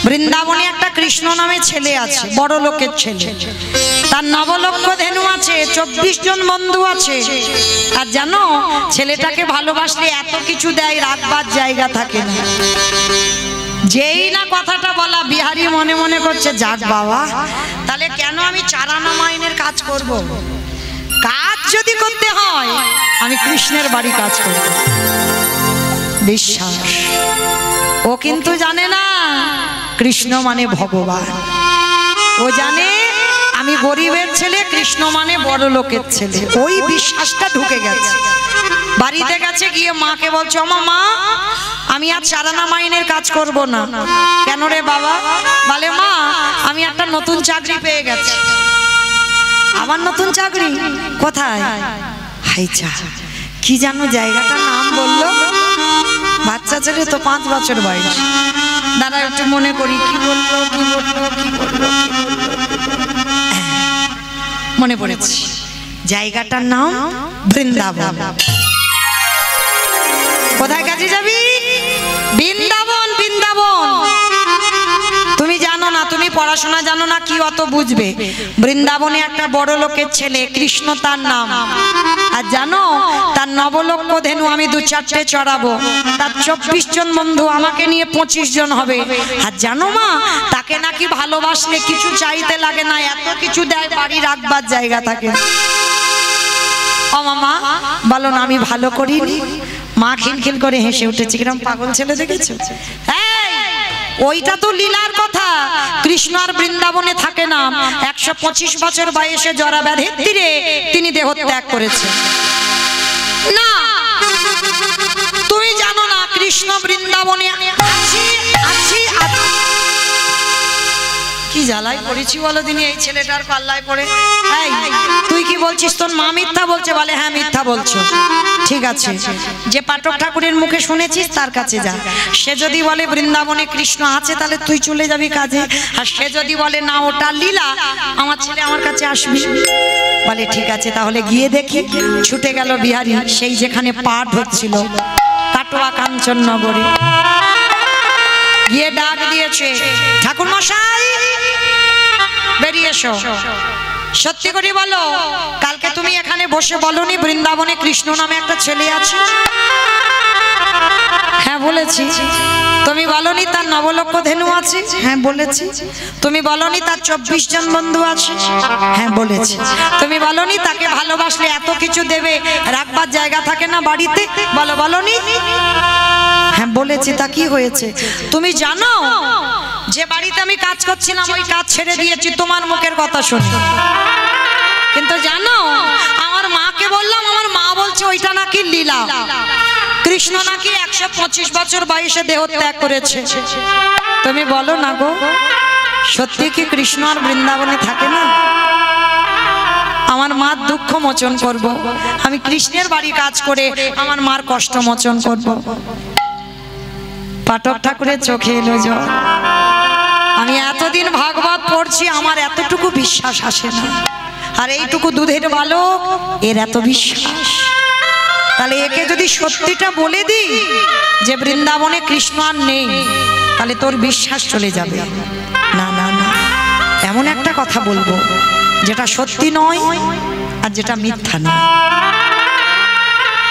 বৃন্দাবনে একটা কৃষ্ণ নামে ছেলে আছে, বড় লোকের ছেলে, তার 9 লক্ষ ধেনু আছে, 24 জন বন্ধু আছে। আর জানো ছেলেটাকে ভালোবাসলে এত কিছু দেয়, রাখবার জায়গা থাকে না। যেই না কথাটা বলা, বিহারি মনে মনে করছে, যাক বাবা, তাহলে কেন আমি চারানা মাইনের কাজ করব? কাজ যদি করতে হয় আমি কৃষ্ণের বাড়ি কাজ করব। বিশ্বাস ও কিন্তু জানে না কৃষ্ণ মানে ভগবান। ও জানে আমি গরিবের ছেলে, কৃষ্ণ মানে বড় লোকের ছেলে। ওই বিশ্বাসটা ঢুকে গেছে। বাড়িতে গেছে, গিয়ে মাকে বলছে, আমার মা, আমি আর চারানা মাইনের কাজ করব না। কেন রে বাবা? বলে, মা, আমি একটা নতুন চাকরি পেয়ে গেছি। আবার নতুন চাকরি? কোথায়? হাইচা, কি জানো জায়গাটার নাম বললো? বাচ্চা ছেলে তো 5 বছর বয়স। দাদা একটু মনে করি, কি বললো কি বললো কি বললো কি বললো, মনে পড়েছে। জায়গাটার নাম বৃন্দাবন। কোথায় কাজে যাবি? বৃন্দাবন। বৃন্দাবন তুমি জানো না, তুমি পড়াশোনা জানো না, কি অত বুঝবে? বৃন্দাবনে একটা বড় লোকের ছেলে, কৃষ্ণ তার নাম। আর জানো তার 9 লক্ষ ধেনু আমি 2-4টে চড়াবো, তার 24 জন বন্ধু, আমাকে নিয়ে 25 জন হবে। আর জানো মা, তাকে নাকি ভালোবাসলে কিছু চাইতে লাগে না, এত কিছু দেয়, বাড়ি রাখবার জায়গা থাকে। ও মামা বলো না আমি ভালো করিনি? মা খিলখিল করে হেসে উঠেছে, কিরম পাগল ছেলে দেখেছো? ওইটা তো লীলার কথা। কৃষ্ণ আর বৃন্দাবনে থাকে না। 125 বছর বয়সে জরা ব্যাধির তীরে তিনি দেহত্যাগ করেছেন। না, তুমি জানো না কৃষ্ণ বৃন্দাবনে আছে। কি জ্বালায় পড়েছি বলো দিনি এই ছেলেটার পাল্লায় পড়ে। তুই কি বলছিস? তোর মা মিথ্যা বলছে? বলে, হ্যাঁ মিথ্যা বলছো। ঠিক আছে, যে পাঠক ঠাকুরের মুখে শুনেছিস তার কাছে যা। সে যদি বলে বৃন্দাবনে কৃষ্ণ আছে, তাহলে তুই চলে যাবি কাজে। আর সে যদি বলে না ওটা লীলা, আমার ছেলে আমার কাছে আসবি। বলে ঠিক আছে, তাহলে গিয়ে দেখি। ছুটে গেল বিহারী, সেই যেখানে পাঠ হচ্ছিল কাটোয়া কাঞ্চননগরে। গিয়ে ডাক দিয়েছে, ঠাকুর মশাই বেরিয়ে এসো। সত্যি করে বলো, কালকে তুমি এখানে বসে বলনি বৃন্দাবনে কৃষ্ণ নামে একটা ছেলে আছে? হ্যাঁ বলেছি। তুমি বলনি তার 9 লক্ষ ধেনু আছে? হ্যাঁ বলেছি। তুমি বলনি তার 24 জন বন্ধু আছে? হ্যাঁ বলেছি। তুমি বলনি তাকে ভালোবাসলে এত কিছু দেবে, রাখবার জায়গা থাকে না বাড়িতে? বলনি? হ্যাঁ বলেছি। তা কি হয়েছে? তুমি জানো যে বাড়িতে আমি কাজ করছিলাম, ওই কাজ ছেড়ে দিয়েছি তোমার মুখের কথা শুনে। কিন্তু জানো আমার মাকে বললাম, আমার মা বলছে ওইটা নাকি লীলা। কৃষ্ণ নাকি 125 বছর বয়সে দেহত্যাগ করেছে। তুমি বলো না গো, সত্যি কি কৃষ্ণ আর বৃন্দাবনে থাকে না? আমার মার দুঃখ মোচন করব। আমি কৃষ্ণের বাড়ি কাজ করে আমার মার কষ্ট মোচন করব। পাঠক ঠাকুরের চোখে এলো জল। আমি এতদিন ভাগবত পড়ছি, আমার এতটুকু বিশ্বাস আসে না। আর এইটুকু দুধের বালক, এর এত বিশ্বাস। তাহলে একে যদি সত্যিটা বলে দিই যে বৃন্দাবনে কৃষ্ণ আর নেই, তাহলে তোর বিশ্বাস চলে যাবে। না না না, এমন একটা কথা বলবো যেটা সত্যি নয় আর যেটা মিথ্যা নয়।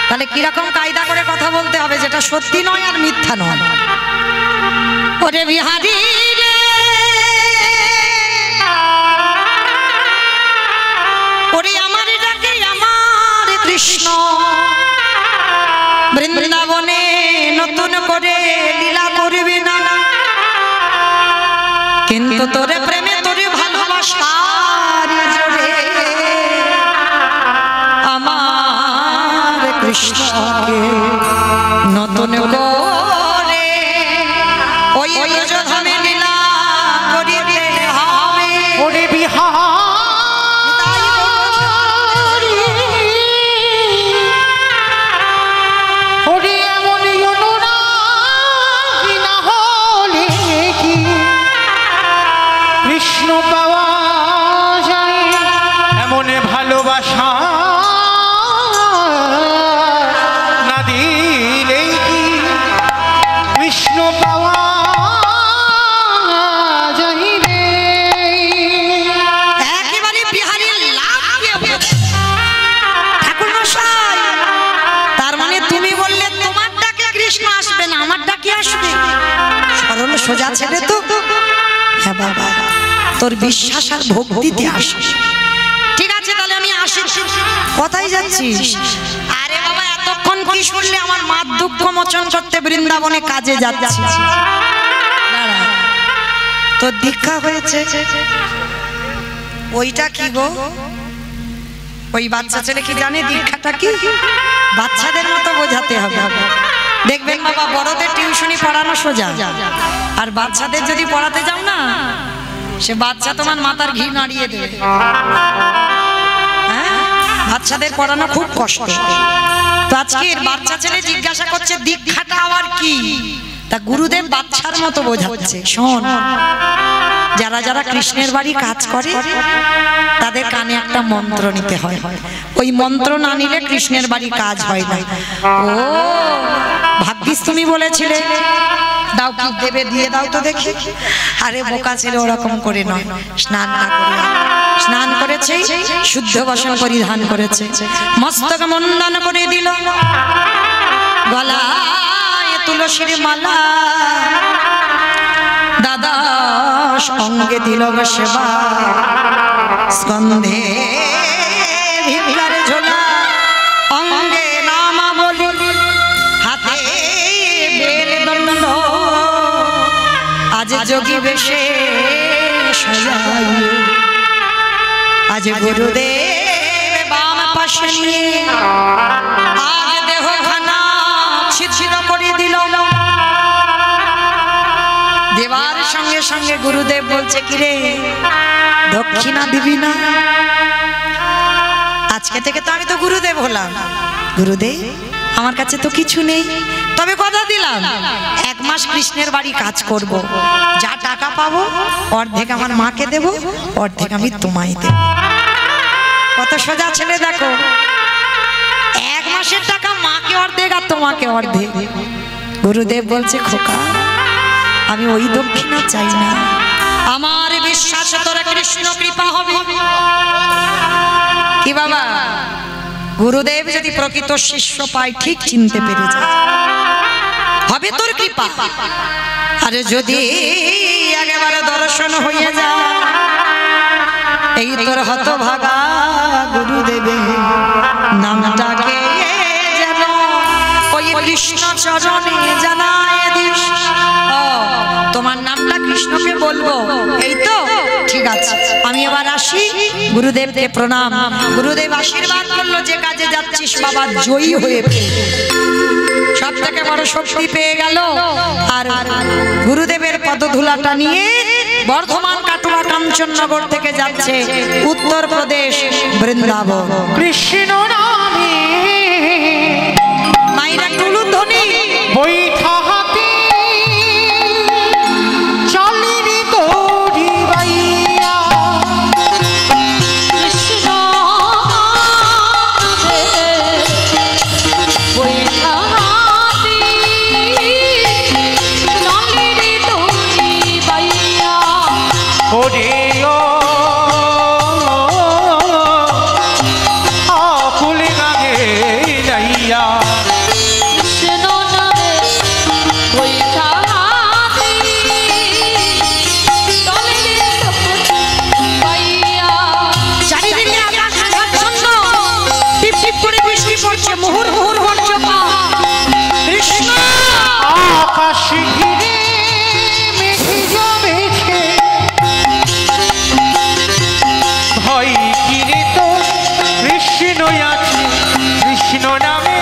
তাহলে কিরকম কায়দা করে কথা বলতে হবে যেটা সত্যি নয় আর মিথ্যা নয়? ওরে বিহারী রে, ওরে আমার ডাকে আমার কৃষ্ণ, বৃন্দাবনে নতুন করে লীলা করবি না, কিন্তু তোরে প্রেমে তোরে ভালোবাসার জোরে আমার কৃষ্ণকে নতুন করে ওই ব্রজধামে লীলা করিতে হবে। ওরে বিহারী, ওরে এমন অনুরাগী না হলে কি কৃষ্ণ পাওয়া যায়? এমন ভালোবাসা না দিলে কি কৃষ্ণ পাওয়া যায় রে? একেবারে বিহারীর লাভ দিয়ে বলেছে। ঠাকুর মশাই, তার মানে তুমি বললে তোমার ডাকে কৃষ্ণ আসবে না, আমার ডাকে আসবে? সরল সোজা ছেলে তো। হ্যাঁ বাবা, তোর বিশ্বাস আর ভক্তিতে আসে। ঠিক আছে, তাহলে আমি আসি। কোথায় যাচ্ছিস? আরে বাবা, এতক্ষণ কি শুনলে? আমার মার দুঃখ মোচন করতে বৃন্দাবনে কাজে যাচ্ছি। দাঁড়া, তোর দীক্ষা হয়েছে? ওইটা কি গো? ওই বাচ্চা ছেলে কি জানে দীক্ষাটা কি? বাচ্চাদের মতো বোঝাতে হবে। দেখবেন বাবা, বড়দের টিউশনি পড়ানো সোজা, আর বাচ্চাদের যদি পড়াতে যাও না, সে বাচ্চা তোমার মাথার ঘি নাড়িয়ে দেবে। হ্যাঁ, বাচ্চাদের পড়ানো খুব কষ্ট। তো আজকের বাচ্চা ছেলে জিজ্ঞাসা করছে দীক্ষাটা আবার কি? তা গুরুদেব বাচ্চার মতো বোঝাচ্ছে। শোন, যারা যারা কৃষ্ণের বাড়ি কাজ করে তাদের কানে একটা মন্ত্র নিতে হয়। ওই মন্ত্র না নিলে কৃষ্ণের বাড়ি কাজ হয় না। ও ভাগ্যিস তুমি বলেছিলে। দাও, কি দেবে দিয়ে দাও তো দেখি। আরে বোকা ছেলে, ওরকম করে নয়। স্নান না করে, স্নান করেছে, শুদ্ধ বসন পরিধান করেছে, মস্তক মুন্ডন করে দিল, গলায় তুলসীর মালা, দাদা সঙ্গে দিল সেবা, স্কন্ধে ভিক্ষার ঝোলা, অঙ্গে নামা বলি, হাতে বেল দণ্ড, আজ যোগী বেশে সাজাই, আজ গুরুদেব বাম পাশে নিয়ে আজ দেহখানা ছিন্ন করে দিল। দেবার সঙ্গে সঙ্গে গুরুদেব বলছে, কিরে দক্ষিণা দিবি না? আজকে থেকে তো আমি তো গুরুদেব হলাম। গুরুদেব, আমার কাছে তো কিছু নেই, তবে কথা দিলাম 1 মাস কৃষ্ণের বাড়ি কাজ করব, যা টাকা পাবো অর্ধেক আমার মাকে দেব, অর্ধেক আমি তোমায় দেব। কত সোজা ছেলে দেখো, 1 মাসের টাকা মাকে অর্ধেক আর তোমাকে অর্ধেক। গুরুদেব বলছে, খোকা আমি ওই দক্ষিণা চাই না, আমার বিশ্বাস তোরা কৃষ্ণ কৃপা হবে। কি বাবা, গুরুদেব যদি প্রকৃত শিষ্য পায় ঠিক চিনতে পেরে যায়, হবে তোর কৃপা। আর যদি একেবারে দর্শন হয়ে যায়, এই তোর হতভাগা গুরুদেবের নামটাকে যেন ওই কৃষ্ণ চরণে জানায় দিস। তোমার নামটা কৃষ্ণকে বলবো, এই তো ঠিক আছে। আমি এবার আসি, গুরুদেবকে প্রণাম। গুরুদেব আশীর্বাদ করলো, যে কাজে যাচ্ছিস বাবা জয়ী হয়ে সব থেকে বড় শক্তি পেয়ে গেল। আর গুরুদেবের পদধূলাটা নিয়ে বর্ধমান কাটুয়া কাঞ্চননগর থেকে যাচ্ছে উত্তরপ্রদেশ বৃন্দাবন। কৃষ্ণ নামে মাইরা টুলু ধ্বনি বৈঠা হাতে চলেনি তোরি বাইয়া কৃষ্ণ বৈঠা হাতে চলে তোরি বাইয়া ওরে আকুল গানে যাইয়া কৃষ্ণ নামে বৈঠা হাতে চলে তোরি বাইয়া চারিদিকে আকাশ আচ্ছন্ন, টিপ টিপ করে বৃষ্টি পড়ছে, মুহুর মুহুর হচ্ছে পা। কৃষ্ণ আকাশ ঘিরে মেঘ জমেছে ভয় কিরে তো কৃষ্ণ আছে কৃষ্ণ নামে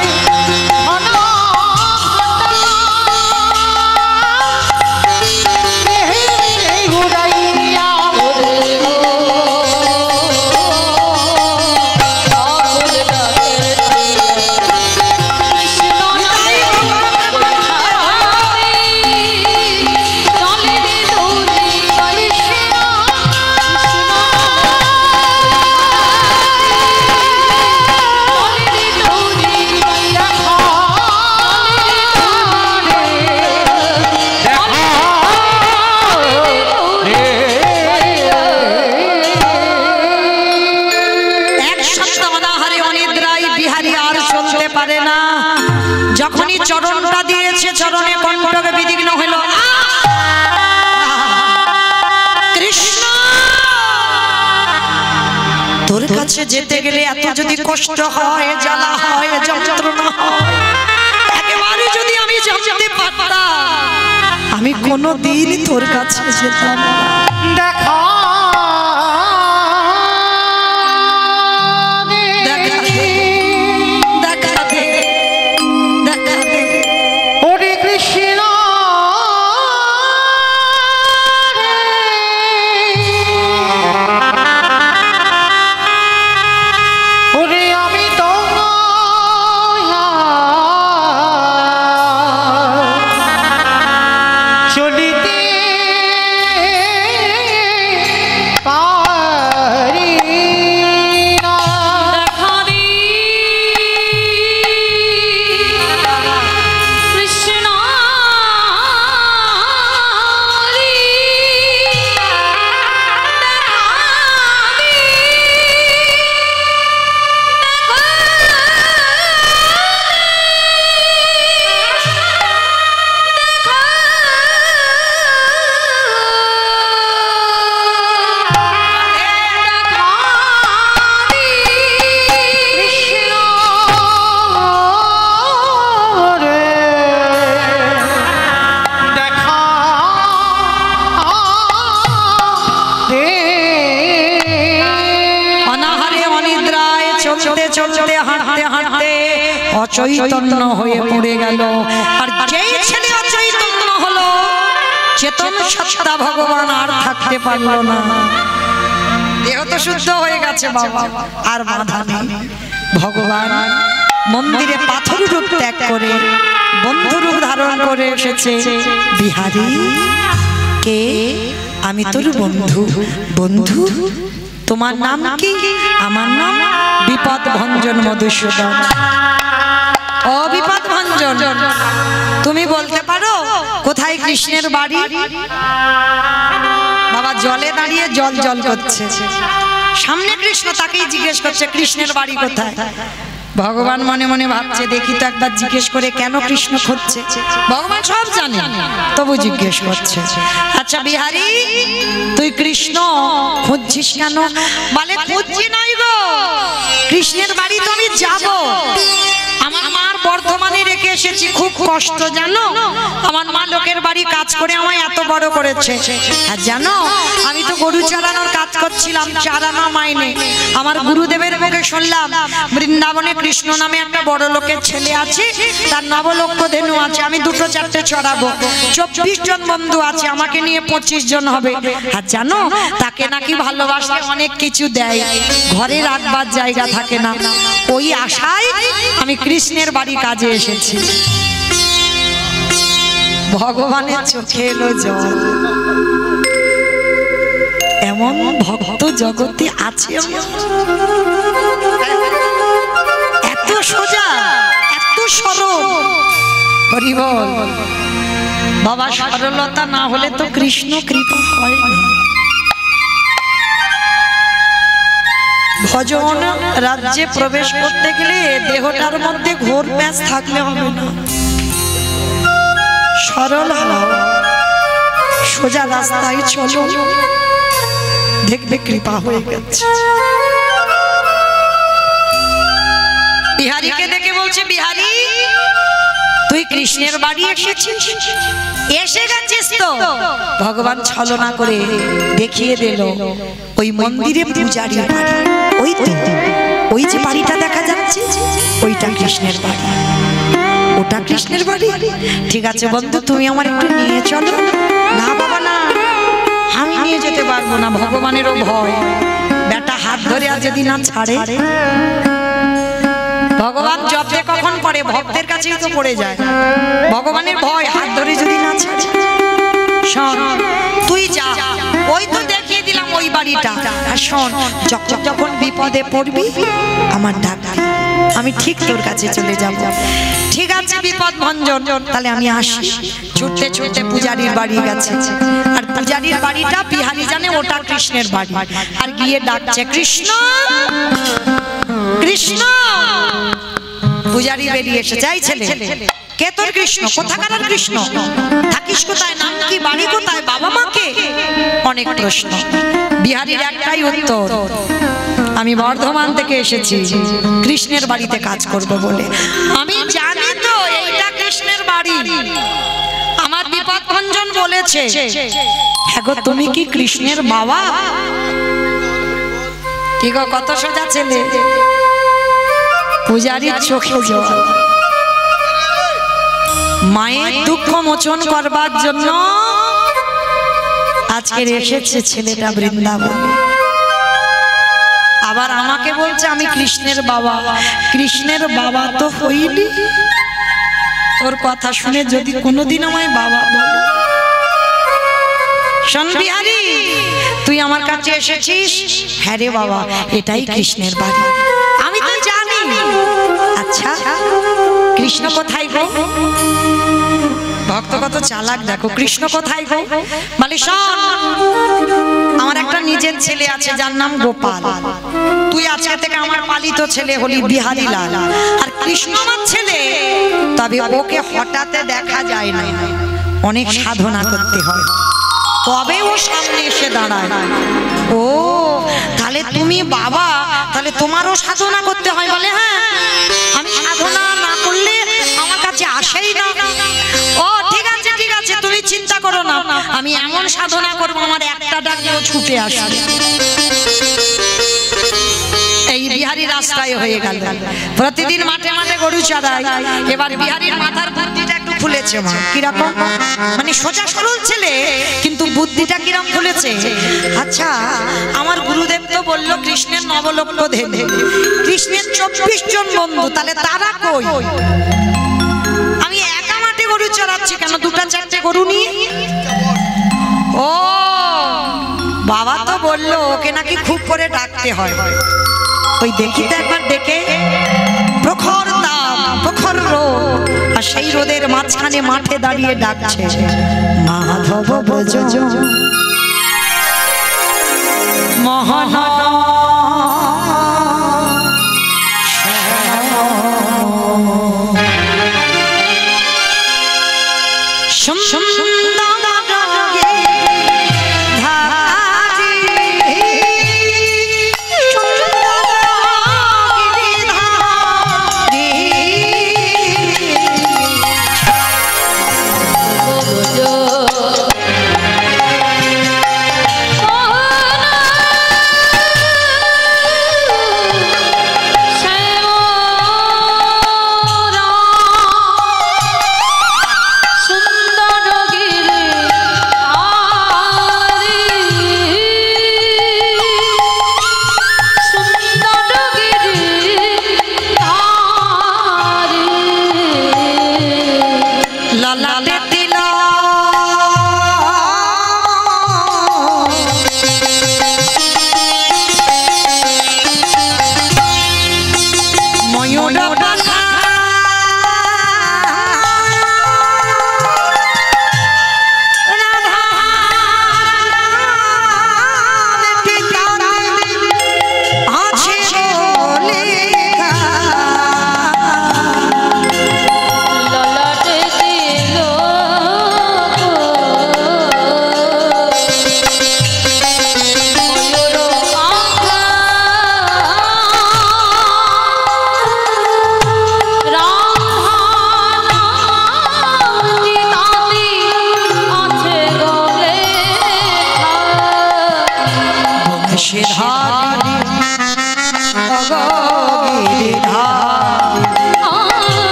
পারে না। যখনই চরণটা দিয়েছে চরণে কণ্ঠকে বিঘ্ন হইল। কৃষ্ণ তোর কাছে যেতে গেলে এত যদি কষ্ট হয়, জ্বালা হয়, যন্ত্রণা হয়, একেবারে যদি আমি জানতে পারতাম আমি কোনোদিন তোর কাছে যেতাম না। দেখা দেখা দে, দেখা দে, দেখা দে। ওরে কৃষ্ণ ওরে আমি তো চলিতে পারি না কৃষ্ণ অনাহারে অনিদ্রায় চলতে চলতে হাঁটতে হাঁটতে অচৈতন্য হয়ে পড়ে গেল। আর যেই ছেলে অচৈতন্য হলো, চেতন সত্তা ভগবান আর থাকতে পারলো না। দেহ তো শুদ্ধ হয়ে গেছে বাবা, আর বাধা নেই। ভগবান মন্দিরে পাথর রূপ ত্যাগ করে বন্ধু রূপ ধারণ করে এসেছে। বিহারী কে? আমি তোর বন্ধু। বন্ধু তোমার নাম কি? আমার নাম বিপদ ভঞ্জন মধুসূদন। ও বিপদ ভঞ্জন, তুমি বলতে পারো কোথায় কৃষ্ণের বাড়ি? বাবা জলে দাঁড়িয়ে জল জল করছে, সামনে কৃষ্ণ, তাকেই জিজ্ঞেস করছে কৃষ্ণের বাড়ি কোথায়। ভগবান মনে মনে ভাবছে দেখি তো একবার জিজ্ঞেস করে কেন কৃষ্ণ খুঁজছে। ভগবান সব জানে, তবু জিজ্ঞেস করছে, আচ্ছা বিহারী তুই কৃষ্ণ খুঁজছিস কেন? বলে খুঁজছি নাই গো, কৃষ্ণের বাড়ি তো আমি যাব, আমার মার বর্ধমানে রেখে এসেছি, খুব কষ্ট জানো, আমার মা লোকের বাড়ি কাজ করে আমায় এত বড় করেছে। আর জানো আমি তো গরু চালানোর কাজ করছিলাম, চারানা মাইনে। আমার গুরুদেবের মুখে শুনলাম বৃন্দাবনে কৃষ্ণ নামে একটা বড় লোকের ছেলে আছে, তার নবলক্ষ ধেনু আছে, আমি দুটো চারটে চড়াবো। 24 জন বন্ধু আছে, আমাকে নিয়ে 25 জন হবে। আর জানো তাকে নাকি ভালোবাসলে অনেক কিছু দেয়, ঘরে রাখবার জায়গা থাকে না। ওই আশায় আমি কৃষ্ণের বাড়ি কাজে এসেছি। ভগবানের চোখে এলো জল। এমন ভক্ত জগতে আছে, এত সোজা, এত সরল। হরি বল। বাবা সরলতা না হলে তো কৃষ্ণ কৃপা হয় না। ভজন রাজ্যে প্রবেশ করতে গেলে দেহটার মধ্যে ঘোর ব্যাস থাকলে হবে না। সরল হও, সোজা রাস্তায় চলো, দেখবে কৃপা হয়ে গেছে। বিহারীকে দেখে বলছে, বিহারী তুই কৃষ্ণের বাড়ি এসেছিস, এসে গেছিস তো? ভগবান ছলনা করে দেখিয়ে দিল ওই মন্দিরে পূজারীর বাড়ি। ওই তো ওই যে বাড়িটা দেখা যাচ্ছে, ওইটা কৃষ্ণের বাড়ি, ওটা কৃষ্ণের বাড়ি। ঠিক আছে বন্ধু, তুমি আমার একটু নিয়ে চলো। না বাবা না, আমি নিয়ে যেতে পারবো না, ভগবানেরও ভয়। বেটা হাত ধরে আর যদি না ছাড়ে, ভগবান জপে কখন পড়ে, ভক্তের কাছেই তো পড়ে যায়। ভগবানের ভয়, হাত ধরে যদি না ছাড়ে। শোন তুই যা, ওই তো দেখিয়ে দিলাম ওই বাড়িটা। আর শোন, যখন বিপদে পড়বি আমার ডাক, আমি ঠিক তোর কাছে চলে যাব। ঠিক আছে বিপদ ভঞ্জন, তাহলে আমি আসি। ছুটতে ছুটতে পূজারীর বাড়ি গেছে। আর পূজারীর বাড়িটা বিহারী জানে ওটা কৃষ্ণের বাড়ি। আর গিয়ে ডাকছে, কৃষ্ণ কৃষ্ণ। পূজারী বেরিয়ে এসে, যাই ছেলে, কে তোর কৃষ্ণ? কোথাকার কৃষ্ণ? থাকিস কোথায়? নাম কি? বাড়ি কোথায়? বাবা মাকে? অনেক প্রশ্ন। বিহারীর একটাই উত্তর, আমি বর্ধমান থেকে এসেছি কৃষ্ণের বাড়িতে কাজ করব বলে। আমি জানি তো এইটা কৃষ্ণের বাড়ি, আমার বিপদ ভঞ্জন বলেছে। হ্যাঁ গো, তুমি কি কৃষ্ণের বাবা? ঠিক কত সোজা ছেলে। পূজারীর চোখে জল। মায়ের দুঃখ মোচন করবার জন্য আজকে এসেছে ছেলেটা বৃন্দাবনে। আবার আমাকে বলছে আমি কৃষ্ণের বাবা। কৃষ্ণের বাবা তো হইনি। তোর কথা শুনে যদি কোনোদিন আমায় বাবা বলে। শোন বিহারী, তুই আমার কাছে এসেছিস? হ্যাঁ রে বাবা, এটাই কৃষ্ণের বাড়ি। আমি তো জানি। আচ্ছা কৃষ্ণ কোথায় গো? ভক্ত কত চালাক দেখো। কৃষ্ণ কোথায় গো? বলে শোন, আমার একটা নিজের ছেলে আছে যার নাম গোপাল। তুই আজকে থেকে আমার পালিত ছেলে হলি বিহারী লাল। আর কৃষ্ণ আমার ছেলে, তবে ওকে হঠাৎ দেখা যায় না, অনেক সাধনা করতে হয়, তবে ও সামনে এসে দাঁড়ায়। ও তাহলে তুমি বাবা, তাহলে তোমারও সাধনা করতে হয়? বলে হ্যাঁ, আমি সাধনা না করলে আমার কাছে আসেই না। ও ঠিক আছে ঠিক আছে, তুমি চিন্তা করো না, আমি এমন সাধনা করবো আমার একটা ডাকেও ছুটে আসবে। এই বিহারী রাস্তায় হয়ে গেল। প্রতিদিন মাঠে মাঠে গরু চড়ায়। এবার বিহারীর মাথার বুদ্ধিটা একটু খুলেছে। মা কিরকম, মানে সোজা সরল ছেলে, কিন্তু বুদ্ধিটা কিরকম খুলেছে। আচ্ছা আমার গুরুদেব তো বললো কৃষ্ণের নবলক্ষ ধেনু, কৃষ্ণের 24 জন বন্ধু, তাহলে তারা কই? আমি একা মাঠে গরু চড়াচ্ছি কেন? দুটা চারটে গরু নিয়ে। ও বাবা তো বললো ওকে নাকি খুব করে ডাকতে হয়। ওই দেখি তো একবার ডেকে, প্রখর তাপ, প্রখর রোদ, আর সেই রোদের মাঝখানে মাঠে দাঁড়িয়ে ডাকছে, মাধব ব্রজ মোহন ময়ূর পাখা ললাটে দিল ময়ূর পাখা রামহানাতি তাতি আছে গলে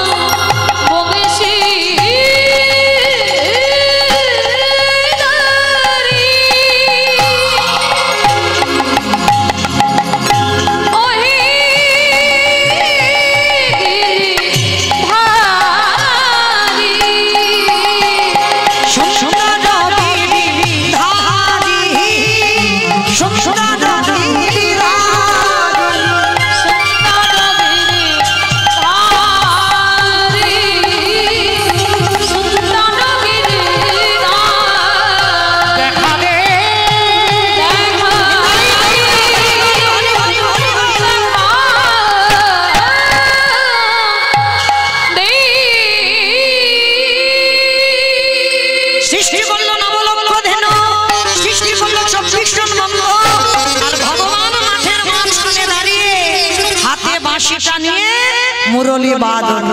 সিধারি বংশী সৃষ্টি করলো নবলক্ষ ধেনু, সৃষ্টি করলো 24 জন মন্দ, আর ভগবান মাঠের মাঝখানে দাঁড়িয়ে হাতে বাঁশিটা নিয়ে মুরলি বাদন।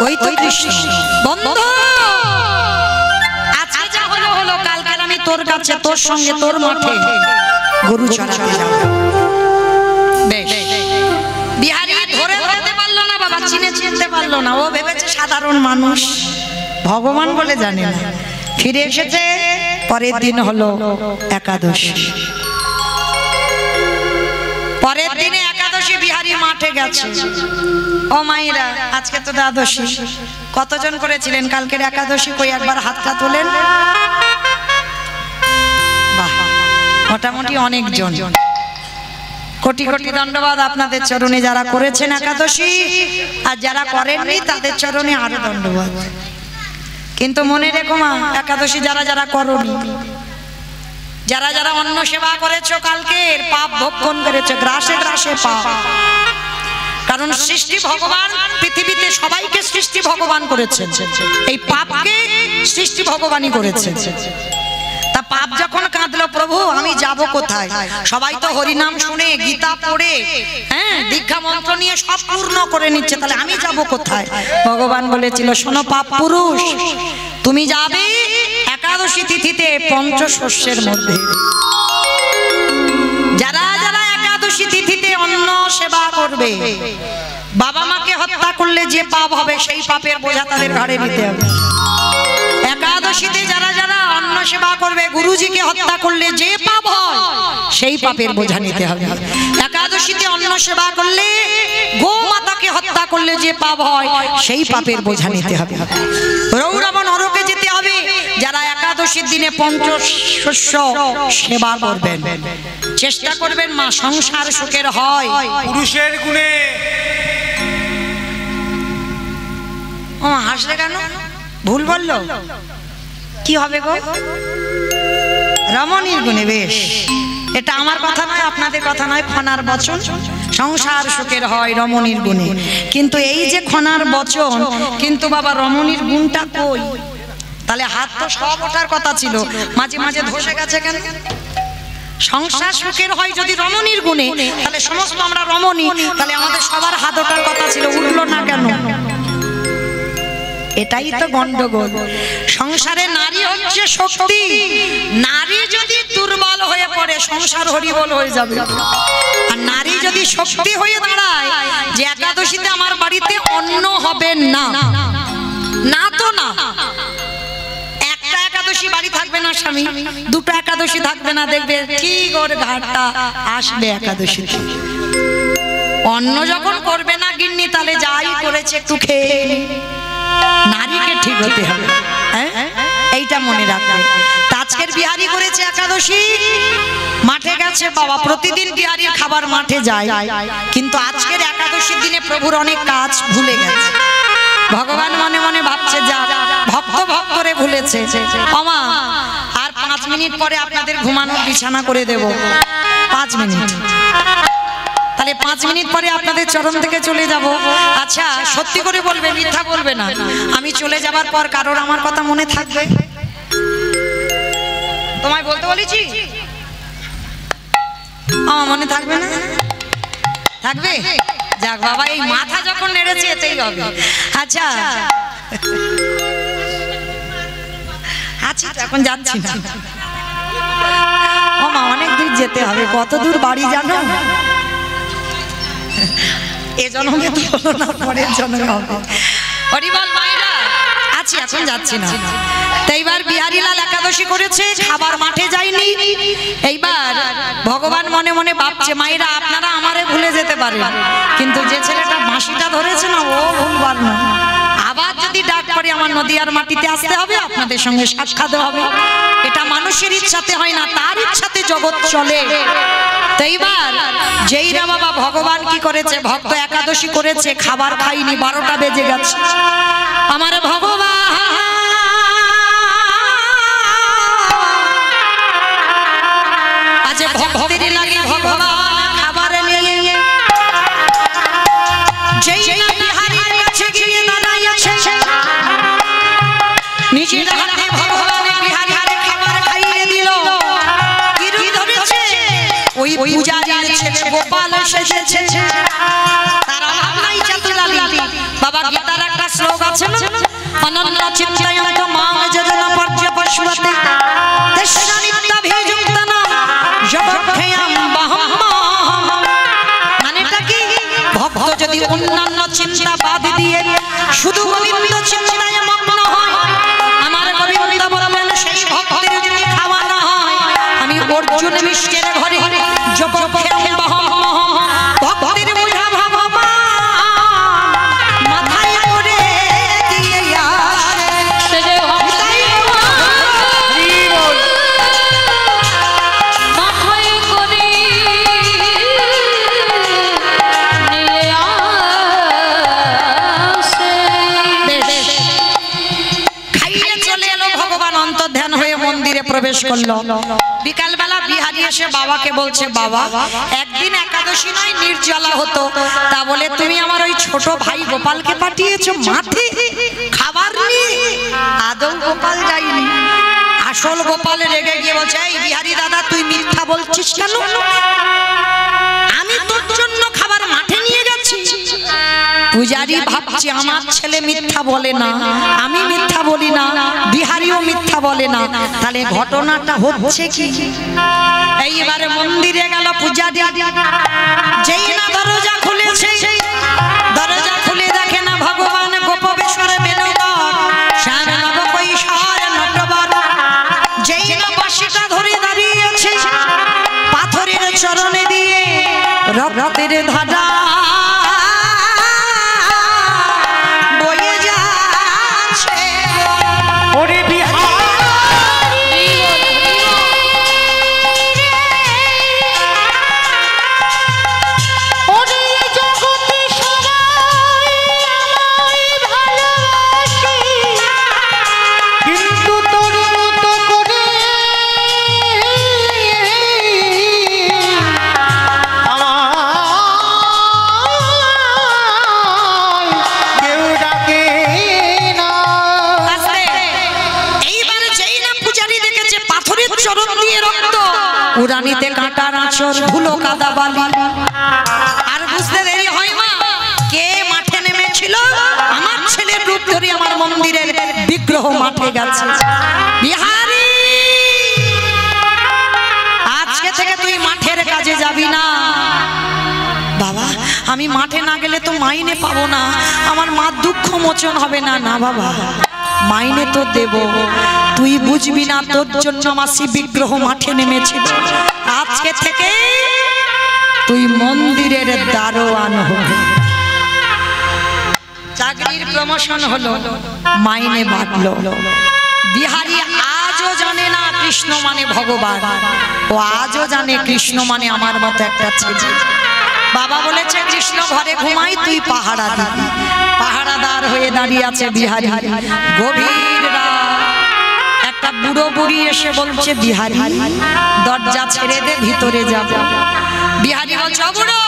ওই তো কৃষ্ণ বন্ধু, আজকে যা হলো হলো, কালকে আমি তোর কাছে তোর সঙ্গে তোর মাঠে গরু চড়াতে যাব। বেশ, বিহারী ধরে ধরতে পারলো না বাবা, চিনতে পারলো না। ও ভেবেছে সাধারণ মানুষ, ভগবান বলে জানে না। ফিরে এসেছে, পরের দিন হলো একাদশী। পরের দিনে একাদশী, বিহারী মাঠে গেছে। ও মাইরা, আজকে তো দ্বাদশী, কতজন করেছিলেন কালকের একাদশী? কই একবার হাতটা তোলেন। বাহ, মোটামুটি অনেকজন। কোটি কোটি ধন্যবাদ আপনাদের চরণে, যারা করেছেন একাদশী, আর যারা করেননি তাদের চরণে আরো ধন্যবাদ। কিন্তু মনে রেখো মা, একাদশী যারা যারা করনি, যারা যারা অন্ন সেবা করেছো, কালকের পাপ ভক্ষণ করেছো, গ্রাসে গ্রাসে পাপ। কারণ সৃষ্টি ভগবান পৃথিবীতে সবাইকে সৃষ্টি ভগবান করেছেন, এই পাপকে সৃষ্টি ভগবানই করেছেন। তা পাপ যখন কাঁদলো, প্রভু আমি যাব কোথায়? সবাই তো হরিনাম শুনে, গীতা পড়ে, হ্যাঁ, দীক্ষা মন্ত্র নিয়ে সব পূর্ণ করে নিচ্ছে, তাহলে আমি যাব কোথায়? ভগবান বলেছিল, শোনো পাপ পুরুষ, তুমি যাবে একাদশী তিথিতে পঞ্চশস্যের মধ্যে। যারা যারা একাদশী তিথিতে অন্ন সেবা করবে, বাবা মাকে হত্যা করলে যে পাপ হবে, সেই পাপের বোঝা তাদের ঘাড়ে নিতে হবে। একাদশীতে যারা যারা অন্ন সেবা করবে, গুরুজিকে হত্যা করলে যে পাপ হয়, সেই পাপের বোঝা নিতে হবে। একাদশীতে অন্ন সেবা করলে, গো মাতাকে হত্যা করলে যে পাপ হয়, সেই পাপের বোঝা নিতে হবে। রৌরব নরকে যেতে হবে যারা একাদশীর দিনে পঞ্চশস্য সেবা করবেন। চেষ্টা করবেন মা, সংসার সুখের হয় পুরুষের গুণে। ও হাসলে কেন? ভুল বললো? কি হবে গো? রমণীর গুণে। বেশ, এটা আমার কথা নয়, আপনাদের কথা নয়, খনার বচন। সংসার সুখের হয় রমণীর গুণে। কিন্তু এই যে খনার বচন, কিন্তু বাবা রমণীর গুণটা কই? তাহলে হাত তো সব ওঠার কথা ছিল, মাঝে মাঝে ধসে গেছে কেন? সংসার সুখের হয় যদি রমণীর গুণে, তাহলে সমস্ত আমরা রমণী, তাহলে আমাদের সবার হাত ওঠার কথা ছিল, উঠলো না কেন? এটাই তো গন্ডগোল। সংসারে নারী হচ্ছে শক্তি, নারী যদি দুর্বল হয়ে পড়ে, সংসার হরিবল হয়ে যাবে। আর নারী যদি শক্তি হয়ে দাঁড়ায় যে একাদশীতে আমার বাড়িতে অন্ন হবে না, না তো না, একটা একাদশী বাড়ি থাকবে না স্বামী, দুটো একাদশী থাকবে না, দেখবে ঠিক ওর ঘাটটা আসবে একাদশী। অন্য যখন করবে না গিন্নি, তাহলে যাই করেছে একটু খেয়ে নি। নারীকে ঠিক হতে হবে, হ্যাঁ এইটা মনে রাখবে। আজকের বিহারি করেছে একাদশী, মাঠে গেছে বাবা, প্রতিদিন বিহারির খাবার মাঠে যায়, কিন্তু আজকের একাদশীর দিনে প্রভুর অনেক কাজ ভুলে গেছে। ভগবান মনে মনে ভাবছে যা ভক্ত ভক্তরে ভুলেছে। আমা আর 5 মিনিট পরে আপনাদের ঘুমানোর বিছানা করে দেব, 5 মিনিট, তাহলে 5 মিনিট পরে আপনাদের চরণ থেকে চলে যাব। আচ্ছা সত্যি করে বলবে, মিথ্যা বলবে না। আমি চলে যাবার পর কারোর আমার কথা মনে থাকবে? তোমায় বলতে বলেছি, আমার মনে থাকবে না? থাকবে? যাক বাবা, এই মাথা যখন নেড়েছে এতেই হবে। আচ্ছা আচ্ছা এখন যাচ্ছি না, ও মা অনেক দূর যেতে হবে। কত দূর বাড়ি জানো? এ জন্মে তো হলো না, পরের জন্মে হবে। হরিবল মায়েরা, আছি এখন যাচ্ছি না। তো এইবার বিহারীলাল একাদশী করেছে, খাবার মাঠে যায়নি। এইবার ভগবান মনে মনে ভাবছে, মায়েরা আপনারা আমারে ভুলে যেতে পারেন, কিন্তু যে ছেলেটা বাঁশিটা ধরেছে না, ও ভুলবার না। আবার যদি ডাক পড়ে আমার নদীয়ার মাটিতে আসতে হবে, আপনাদের সঙ্গে সাক্ষাৎ হবে। এটা মানুষের ইচ্ছাতে হয় না, তার ইচ্ছাতে জগৎ চলে। তো এইবার যেই না বাবা ভগবান কি করেছে, ভক্ত একাদশী করেছে, খাবার খাইনি, 12টা বেজে গেছে। আমার ভগবান আজ ভক্তের লাগে ভগবান খাবার নিয়ে যেই না বিহারীর কাছে গিয়ে দাঁড়াইছে, নিজের হাতে ভগবান বিহারীকে খাবার খাইয়ে দিল। কি রূপ ধরেছে? ওই পূজারীর ছেলে গোপাল এসেছে, তার অভাব নাই চাতুলালি। বাবা গীতার একটা শ্লোক আছে না, অনন্য চিন্তয়ন্ত মাং যজনা পর্যপশ্বতে তেষ্ণানিত্যাভিযুক্তনা জগক্ষয়াম বহম। মানেটা কি? ভক্ত যদি অন্যান্য চিন্তা বাদ দিয়ে শুধু গোবিন্দ চিন্তায় মগ্ন হয়, আমার গোবিন্দ বললেন সেই ভক্তের যদি খাওয়া না হয়, আমি অর্জুন মিষ্টের ঘরে জগক্ষয়াম বহম। ভক্তের বোঝা ভগবান মাথায় করে দিয়ে আসে, মাথায় করে নিয়ে আসে। খাইয়ে চলে এলো। ভগবান অন্তর্ধান হয়ে মন্দিরে প্রবেশ করলো। বিকালবেলা বিহারী এসে বাবাকে বলছে, বাবা একদিন একাদশী নয় নির্জলা হতো, তা বলে তুমি আমার ওই ছোট ভাই গোপালকে পাঠিয়েছো মাঠে খাবার নিয়ে? আদৌ গোপাল যায়নি, আসল গোপাল রেগে গিয়ে বলছে, এই বিহারী দাদা তুই মিথ্যা বলছিস কেন? আমি তোর জন্য খাবার মাঠে নিয়ে গেছি। পূজারী ভাবছি আমার ছেলে মিথ্যা বলে না, আমি মিথ্যা বলি না, বিহারীও মিথ্যা বলে না, তাহলে ঘটনাটা হচ্ছে কি? এইবারে মন্দিরে গেল পূজারী, যেই না দরজা খুলেছে, দরজা খুলে দেখে না ভগবান গোপবেশ্বরে বেনুগর শ্যাম নবকৈশোর নটবর। যেই না বাঁশিটা ধরে দাঁড়িয়েছে, পাথরের চরণে দিয়ে রক্তের ধারা বয়ে যাচ্ছে। ওরে বিহারী, ওরে জগতে সবাই আমায় ভালোবাসে, কিন্তু তোর মতো করে আমায় কেউ ডাকে না। এইবার যেই না পূজারী দেখেছে পাথরের চরণ দিয়ে রক্ত, উড়ানিতে কাঁটার আঁচড়, ধুলো কাদা বালি, আর বুঝতে দেরি হয় না কে মাঠে নেমেছিল। আমার ছেলের রূপ ধরে আমার মন্দিরের বিগ্রহ মাঠে গেছে। বিহারী আজকে থেকে তুই মাঠের কাজে যাবি না। বাবা আমি মাঠে না গেলে তো মাইনে পাবো না, আমার মা দুঃখ মোচন হবে না। না বাবা, মাইনে তো দেব, তুই বুঝবি না তোর জন্য মাসি বিগ্রহ মাঠে নেমেছিল। আজকে থেকে তুই মন্দিরের দারোয়ান হবে। চাকরির প্রমোশন হলো, মাইনে বাড়লো। বিহারী আজও জানে না কৃষ্ণ মানে ভগবান, ও আজও জানে কৃষ্ণ মানে আমার মতো একটা ছেলে। বাবা বলেছে কৃষ্ণ ঘরে ঘুমাই, তুই পাহারা দিবি। পাহারাদার হয়ে দাঁড়িয়ে আছে বিহারী। গভীর রাত, একটা বুড়ো বুড়ি এসে বলছে বিহারী দরজা ছেড়ে দে, ভিতরে যাব। বিহারী বলছে বুড়ো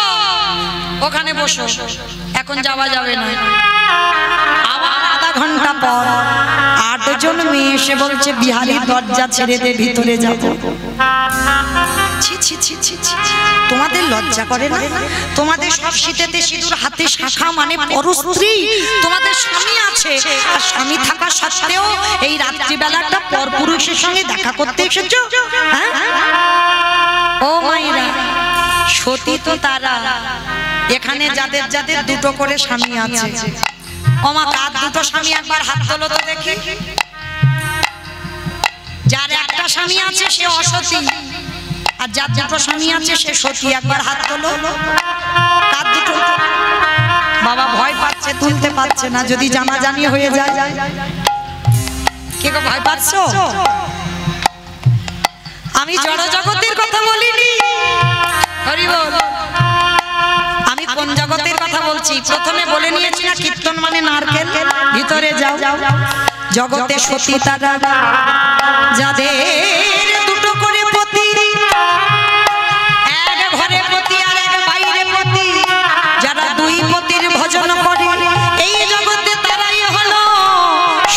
ওখানে বসো, এখন যাওয়া যাবে না। আবার আধা ঘন্টা পর 8 জন মেয়ে এসে বলছে বিহারী দরজা ছেড়ে দে, ভিতরে যাব। ছি ছি ছি ছি ছি, তোমাদের লজ্জা করে না? তোমাদের সব শীতেতে সিঁদুর হাতে শাখা মানে পরস্ত্রী, তোমাদের স্বামী আছে, আর স্বামী থাকা সত্ত্বেও এই রাত্রিবেলাটা পরপুরুষের সঙ্গে দেখা করতে এসেছো? হ্যাঁ ও মায়েরা, সতী তো তারা এখানে যাদের যাদের দুটো করে স্বামী আছে। ওমা কার দুটো স্বামী একবার হাত তোলো তো দেখি। যার একটা স্বামী আছে সে অসতী, আর যার দুটো স্বামী আছে সে সতী। একবার হাত তোলো। কার দুটো? বাবা ভয় পাচ্ছে, তুলতে পারছে না, যদি জানাজানি হয়ে যায়। কে গো ভয় পাচ্ছো? আমি জড় জগতের কথা বলিনি, হরি বল। আমি কোন জগতের কথা বলছি? প্রথমে বলে নিয়েছি না কীর্তন মানে নারকেল। ভিতরে যাও। জগতে সতী তারা যাদের দুটো করে পতি, এক ঘরে পতি আর এক বাইরে পতি, যারা দুই পতির ভজন করে এই জগতে তারাই হলো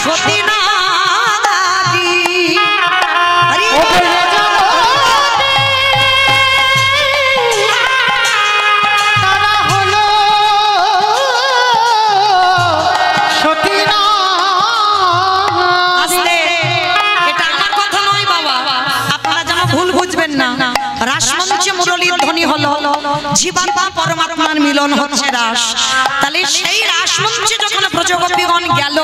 সতী নারী। তারা হলো সতী আস্তে, এটা আমার কথা নয় বাবা, আপনারা যেন ভুল বুঝবেন না। রাসমঞ্চে মুরলীর ধ্বনি হলো, জীবাত্মা পরমাত্মার মিলন হচ্ছে রাস। তাহলে সেই রাসমঞ্চে যখন ব্রজগোপীগণ গেল,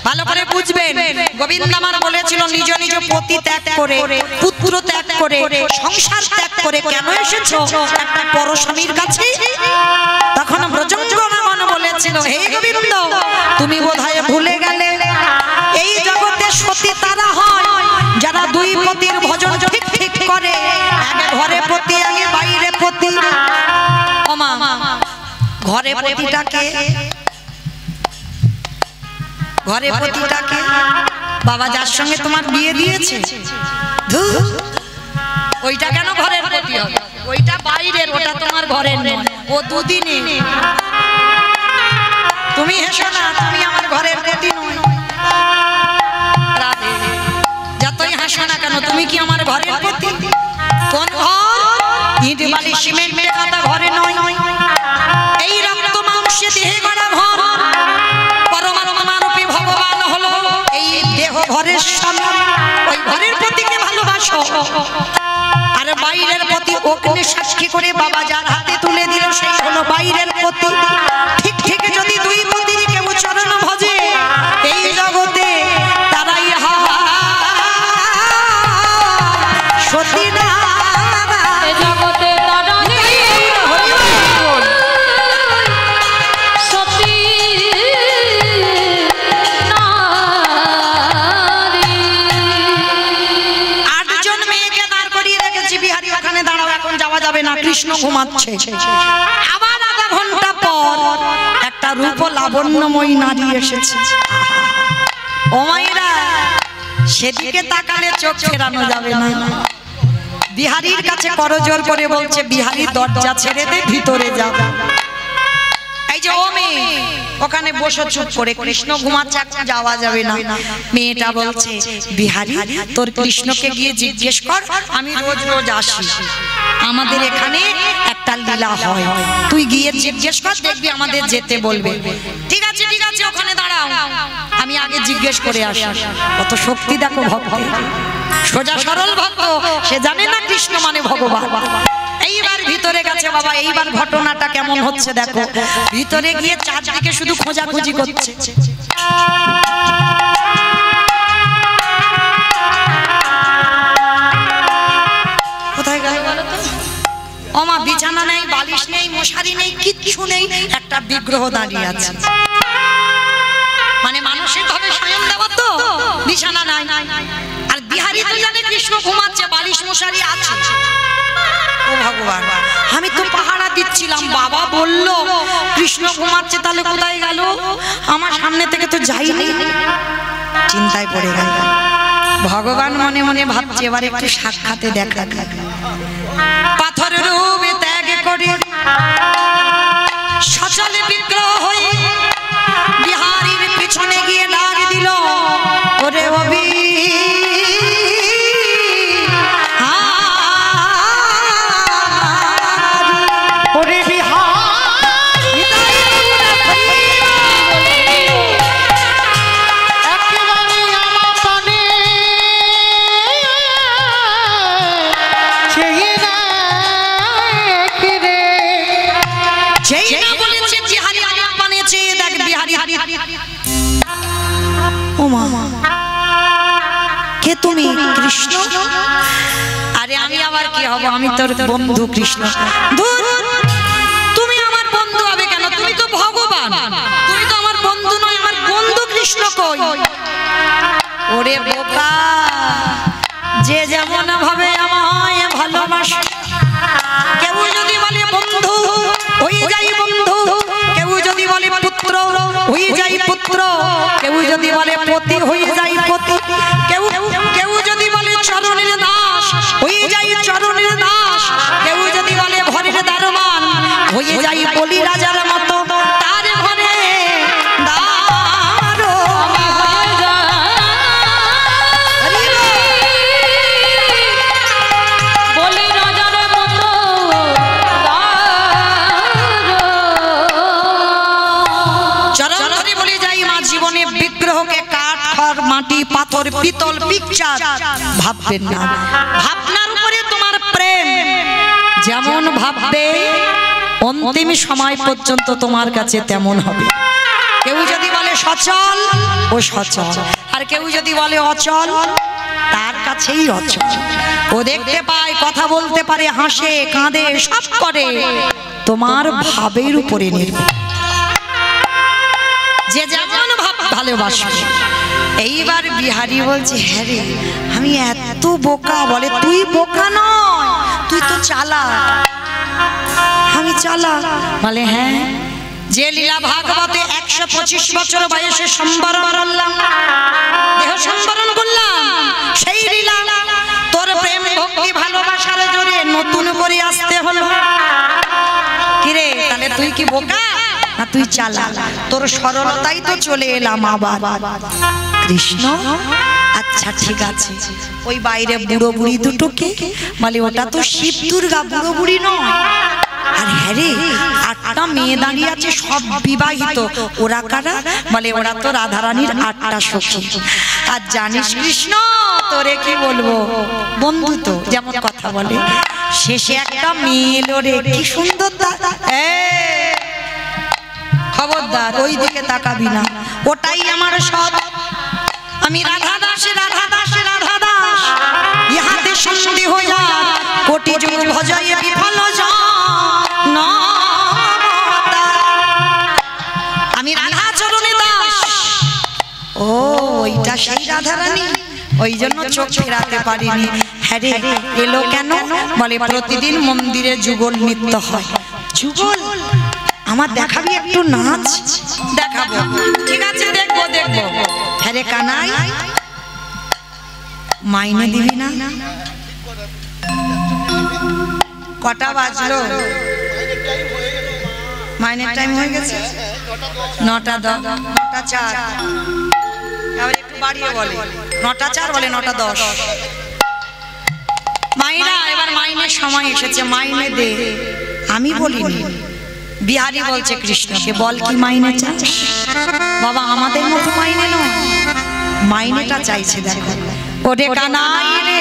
ভালো করে বুঝবেন, গোবিন্দ আমার বলেছিল নিজ নিজ পতি ত্যাগ করে, পুত্র ত্যাগ করে, সংসার ত্যাগ করে কেন এসেছো? একটা পরস্বামীর কাছে। তখন ব্রজগণ বলেছিল হে গোবিন্দ, তুমি বোধহয় ভুলে গেলে এই জগতে সতী তারা হয় যারা দুই পতির ভজন ঠিক ঠিক করে, এক ঘরে পতি আগে বাইরে পতি। ওমা ঘরে পতিটাকে, ঘরে পতিটাকে বাবা যার সঙ্গে তোমার বিয়ে দিয়েছে, ধুর, ওইটা কেন ঘরের পতি হবে? ওইটা বাইরের, ওটা তোমার ঘরের নয়। ও দুদিনে। তুমি হেসো না, তুমি আমার ঘরের পতি নয়। রাধে, যতই হাসো না কেন, তুমি কি আমার ঘরের পতি? কোন ঘর? ইট বালি সিমেন্টের কাটা ঘরে নয়। এই রক্ত মাংসে দেহে গড়া ঘর, পরমাত্মারূপী ভগবান হলো এই দেহ ঘরের স্বামী। ওই ঘরের প্রতিকে ভালোবাসো। আর বাইরের প্রতি অগ্নি সাক্ষী করে বাবা যার হাতে তুলে দিল সেই হলো বাইরের প্রতি। ঠিক ঠিক যদি দুই পতির কেউ চরণ ভজে এই জগতে তারাই সতী না। এ জগতে তারাই সতী নারী। 8 জন মেয়েকে দাঁড় করিয়ে রেখেছি। বিহারী ওখানে দাঁড়াও, এখন যাওয়া যাবে না, কৃষ্ণ ঘুমাচ্ছে। আবার আধা ঘন্টা পর একটা রূপ লাবণ্যময়ী নারী এসেছে। ও মায়েরা, সেদিকে তাকালে চোখ ফেরানো যাবে না। বিহারীর কাছে করজোর করে বলছে বিহারী দরজা ছেড়ে দে, ভিতরে যা। এই যে ও মেয়ে ওখানে বসে চুপ করে, কৃষ্ণ ঘুমাচ্ছে, এখন যাওয়া যাবে না। মেয়েটা বলছে বিহারী তোর কৃষ্ণকে গিয়ে জিজ্ঞেস কর, আমি রোজ রোজ আসি, আমাদের এখানে একটা লীলা হয়, তুই গিয়ে জিজ্ঞেস কর, দেখবি আমাদের যেতে বলবে। ঠিক আছে ঠিক আছে, ওখানে দাঁড়াও, আমি আগে জিজ্ঞেস করে আসি। কত শক্তি দেখো ভক্ত, সোজা সরল ভক্ত, সে জানে না কৃষ্ণ মানে ভগবান। এইবার ভিতরে গেছে বাবা। এইবার ঘটনাটা কেমন হচ্ছে দেখো। ভিতরে গিয়ে চারদিকে শুধু খোঁজাখুঁজি করছে। ওমা বিছানা নেই, বালিশ নেই, মশারি নেই, কিচ্ছু নেই, একটা বিগ্রহ দাঁড়িয়ে আছে। মানে মানসিক ভাবে স্বয়ং দেওয়া তো, বিছানা নাই। আর বিহারি তো জানে কৃষ্ণ ঘুমাচ্ছে, বালিশ মশারি আছে। ও ভগবান, আমি তো পাহারা দিচ্ছিলাম, বাবা বলল কৃষ্ণ ঘুমাচ্ছে, তাহলে কোথায় গেল? আমার সামনে থেকে তো যাইনি, চিন্তায় পড়ে গেল। ভগবান মনে মনে ভাবছে এবার একটু সাক্ষাতে দেখা। পাথরের রূপে ত্যাগ করে সচলে বিগ্রহ হয়ে বিহারীর পিছনে গিয়ে ডাক দিল, ওরে অবি কে তুমি? কৃষ্ণ। আরে আমি আবার কি হব, আমি তোর বন্ধু কৃষ্ণ। তুমি আমার বন্ধু হবে কেন? তুমি তো ভগবান, তুমি তো আমার বন্ধু নয়। আমার বন্ধু কৃষ্ণ কই? ওরে বোকা, যে যেমন ভাবে আমায় ভালোবাসে, কেউ যদি বলে বন্ধু হয়ে যাই বন্ধু, কেউ যদি বলে পুত্র হয়ে যাই পুত্র, কেউ যদি বলে পতি হয়ে যাই পতি, কেউ যদি বলে চরণের দাস হয়ে যাই চরণের দাস, কেউ যদি বলে ঘরের দারোয়ান হয়ে যাই বলি রাজার মতো তার ঘরে মাটি পাথর পিতল পিকচার ভাববেন না। ভাবনার উপরে তোমার প্রেম যেমন ভাববে অন্তিম সময় পর্যন্ত তোমার কাছে তেমন হবে। কেউ যদি বলে সচল ও সচল, আর কেউ যদি বলে অচল তার কাছেই অচল। ও দেখতে পায়, কথা বলতে পারে, হাসে কাঁদে সব করে, তোমার ভাবের উপরে নির্ভর। যে যেমন ভাব ভালোবাসবে। এইবার বিহারী বলছে, হ্যাঁ রে আমি এত বোকা? বলে তুই বোকা নয়, তুই তো চালাক। আমি চালাক? বলে হ্যাঁ। যে লীলা ভাগবতে 125 বছর বয়সে সম্বরণ করলাম, দেহ সম্বরণ করলাম, সেই লীলা তোর প্রেম ভক্তি ভালোবাসার জোরে নতুন করে আসতে হলো। কিরে তাহলে তুই কি বোকা না তুই চালাক? তোর সরলতাই তো চলে এলাম আবার। কৃষ্ণ আচ্ছা ঠিক আছে, ওই বাইরে বুড়ো বুড়ি দুটোকে বলে ওটা তো শিব দুর্গা, বুড়ো বুড়ি নয়। আর হ্যাঁ রে 8টা মেয়ে দাঁড়িয়ে আছে, সব বিবাহিত, ওরা কারা? বলে ওরা তো রাধারানীর 8টা সখী। আর জানিস কৃষ্ণ তোরে কি বলবো, বন্ধু তো যেমন কথা বলে। শেষে একটা মেয়ে এলো রে, কি সুন্দর দাদা। খবরদার ওই দিকে তাকাবি না, ওটাই আমার সব। আমি রাধা দাস রাধা দাস রাধা দাস, ইহাতে সন্ধি হয়ে যায় কোটি যুগ ভজায় বিফল জান। আমি রাধা চরণে দাস। ও ওইটা সেই রাধারানী, ওই জন্য চোখ ফেরাতে পারিনি। হ্যাঁ রে এলো কেন? বলে প্রতিদিন মন্দিরে যুগল নৃত্য হয়। যুগল? আমার দেখাবি একটু নাচ? দেখাবো, ঠিক আছে দেখবো দেখবো। হ্যাঁ রে কানাই, মাইনে দিবি না? কটা বাজলো? মাইনের টাইম হয়ে গেছে, 9টা 10, 9টা 4। আবার একটু বাড়িয়ে বলে 9টা 4, বলে 9টা 10। মাইনা এবার মাইনের সময় এসেছে, মাইনে দে। আমি বলিনি, বিহারী বলছে কৃষ্ণকে, বল কি মাইনে চাস? বাবা আমাদের মতো মাইনে নয়, মাইনেটা চাইছে। দেখো ওরে কানাই রে,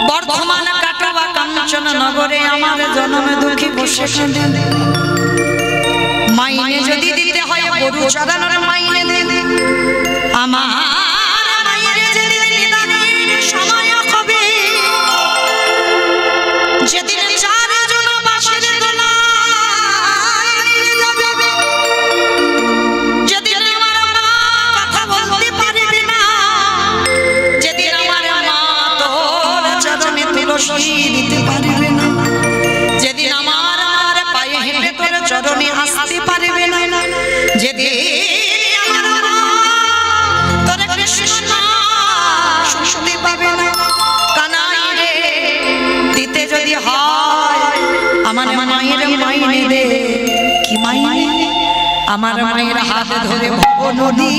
বর্ধমান কাটোয়া কাঞ্চন নগরে আমার জন্মে দুঃখী বসে কাঁদে। মাইনে যদি দিতে হয় গরু চড়ানোর মাইনে দে। আমার মাইনে যদি নিদানের সময় হবে, তুলসী দিতে পারবে না, যেদিন আমার পায়ে হেঁটে তোর চরণে আসতে পারবে না, যেদিন আমার তোর কৃষ্ণ শুনতে পাবে না, কানাই রে দিতে যদি হয় আমার মায়ের মাইনে দে। কি মাইনে? আমার মায়ের হাত ধরে ভব নদী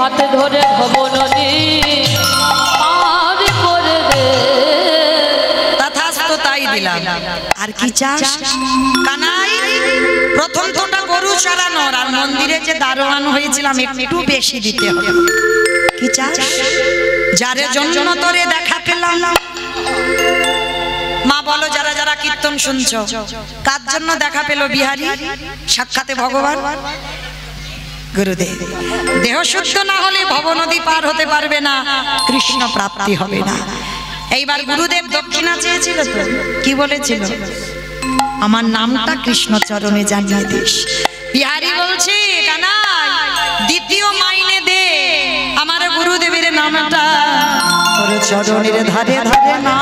হাতে ধরে ভব নদী পার করে দে। তথাস্তু তাই দিলাম। আর কি চাস কানাই? প্রথম তোটা গরু চড়ানোর, আর মন্দিরে যে দারোয়ান হয়েছিলাম একটু বেশি দিতে হবে। কি চাস? যারে জন্য তোরে দেখা পেলাম। মা বলো, যারা যারা কীর্তন শুনছো, কার জন্য দেখা পেল বিহারী? সাক্ষাতে ভগবান গুরুদেব। দেহ শুদ্ধ না হলে ভবনদী পার হতে পারবে না, কৃষ্ণ প্রাপ্তি হবে না। এইবার গুরুদেব দক্ষিণা চেয়েছিল তো, কি বলেছিল? আমার নামটা কৃষ্ণ চরণে জানিয়ে দিস। বিহারী বলছে, কানাই দ্বিতীয় মাইনে দে, আমার গুরুদেবের নামটা তোর চরণের ধারে ধারে না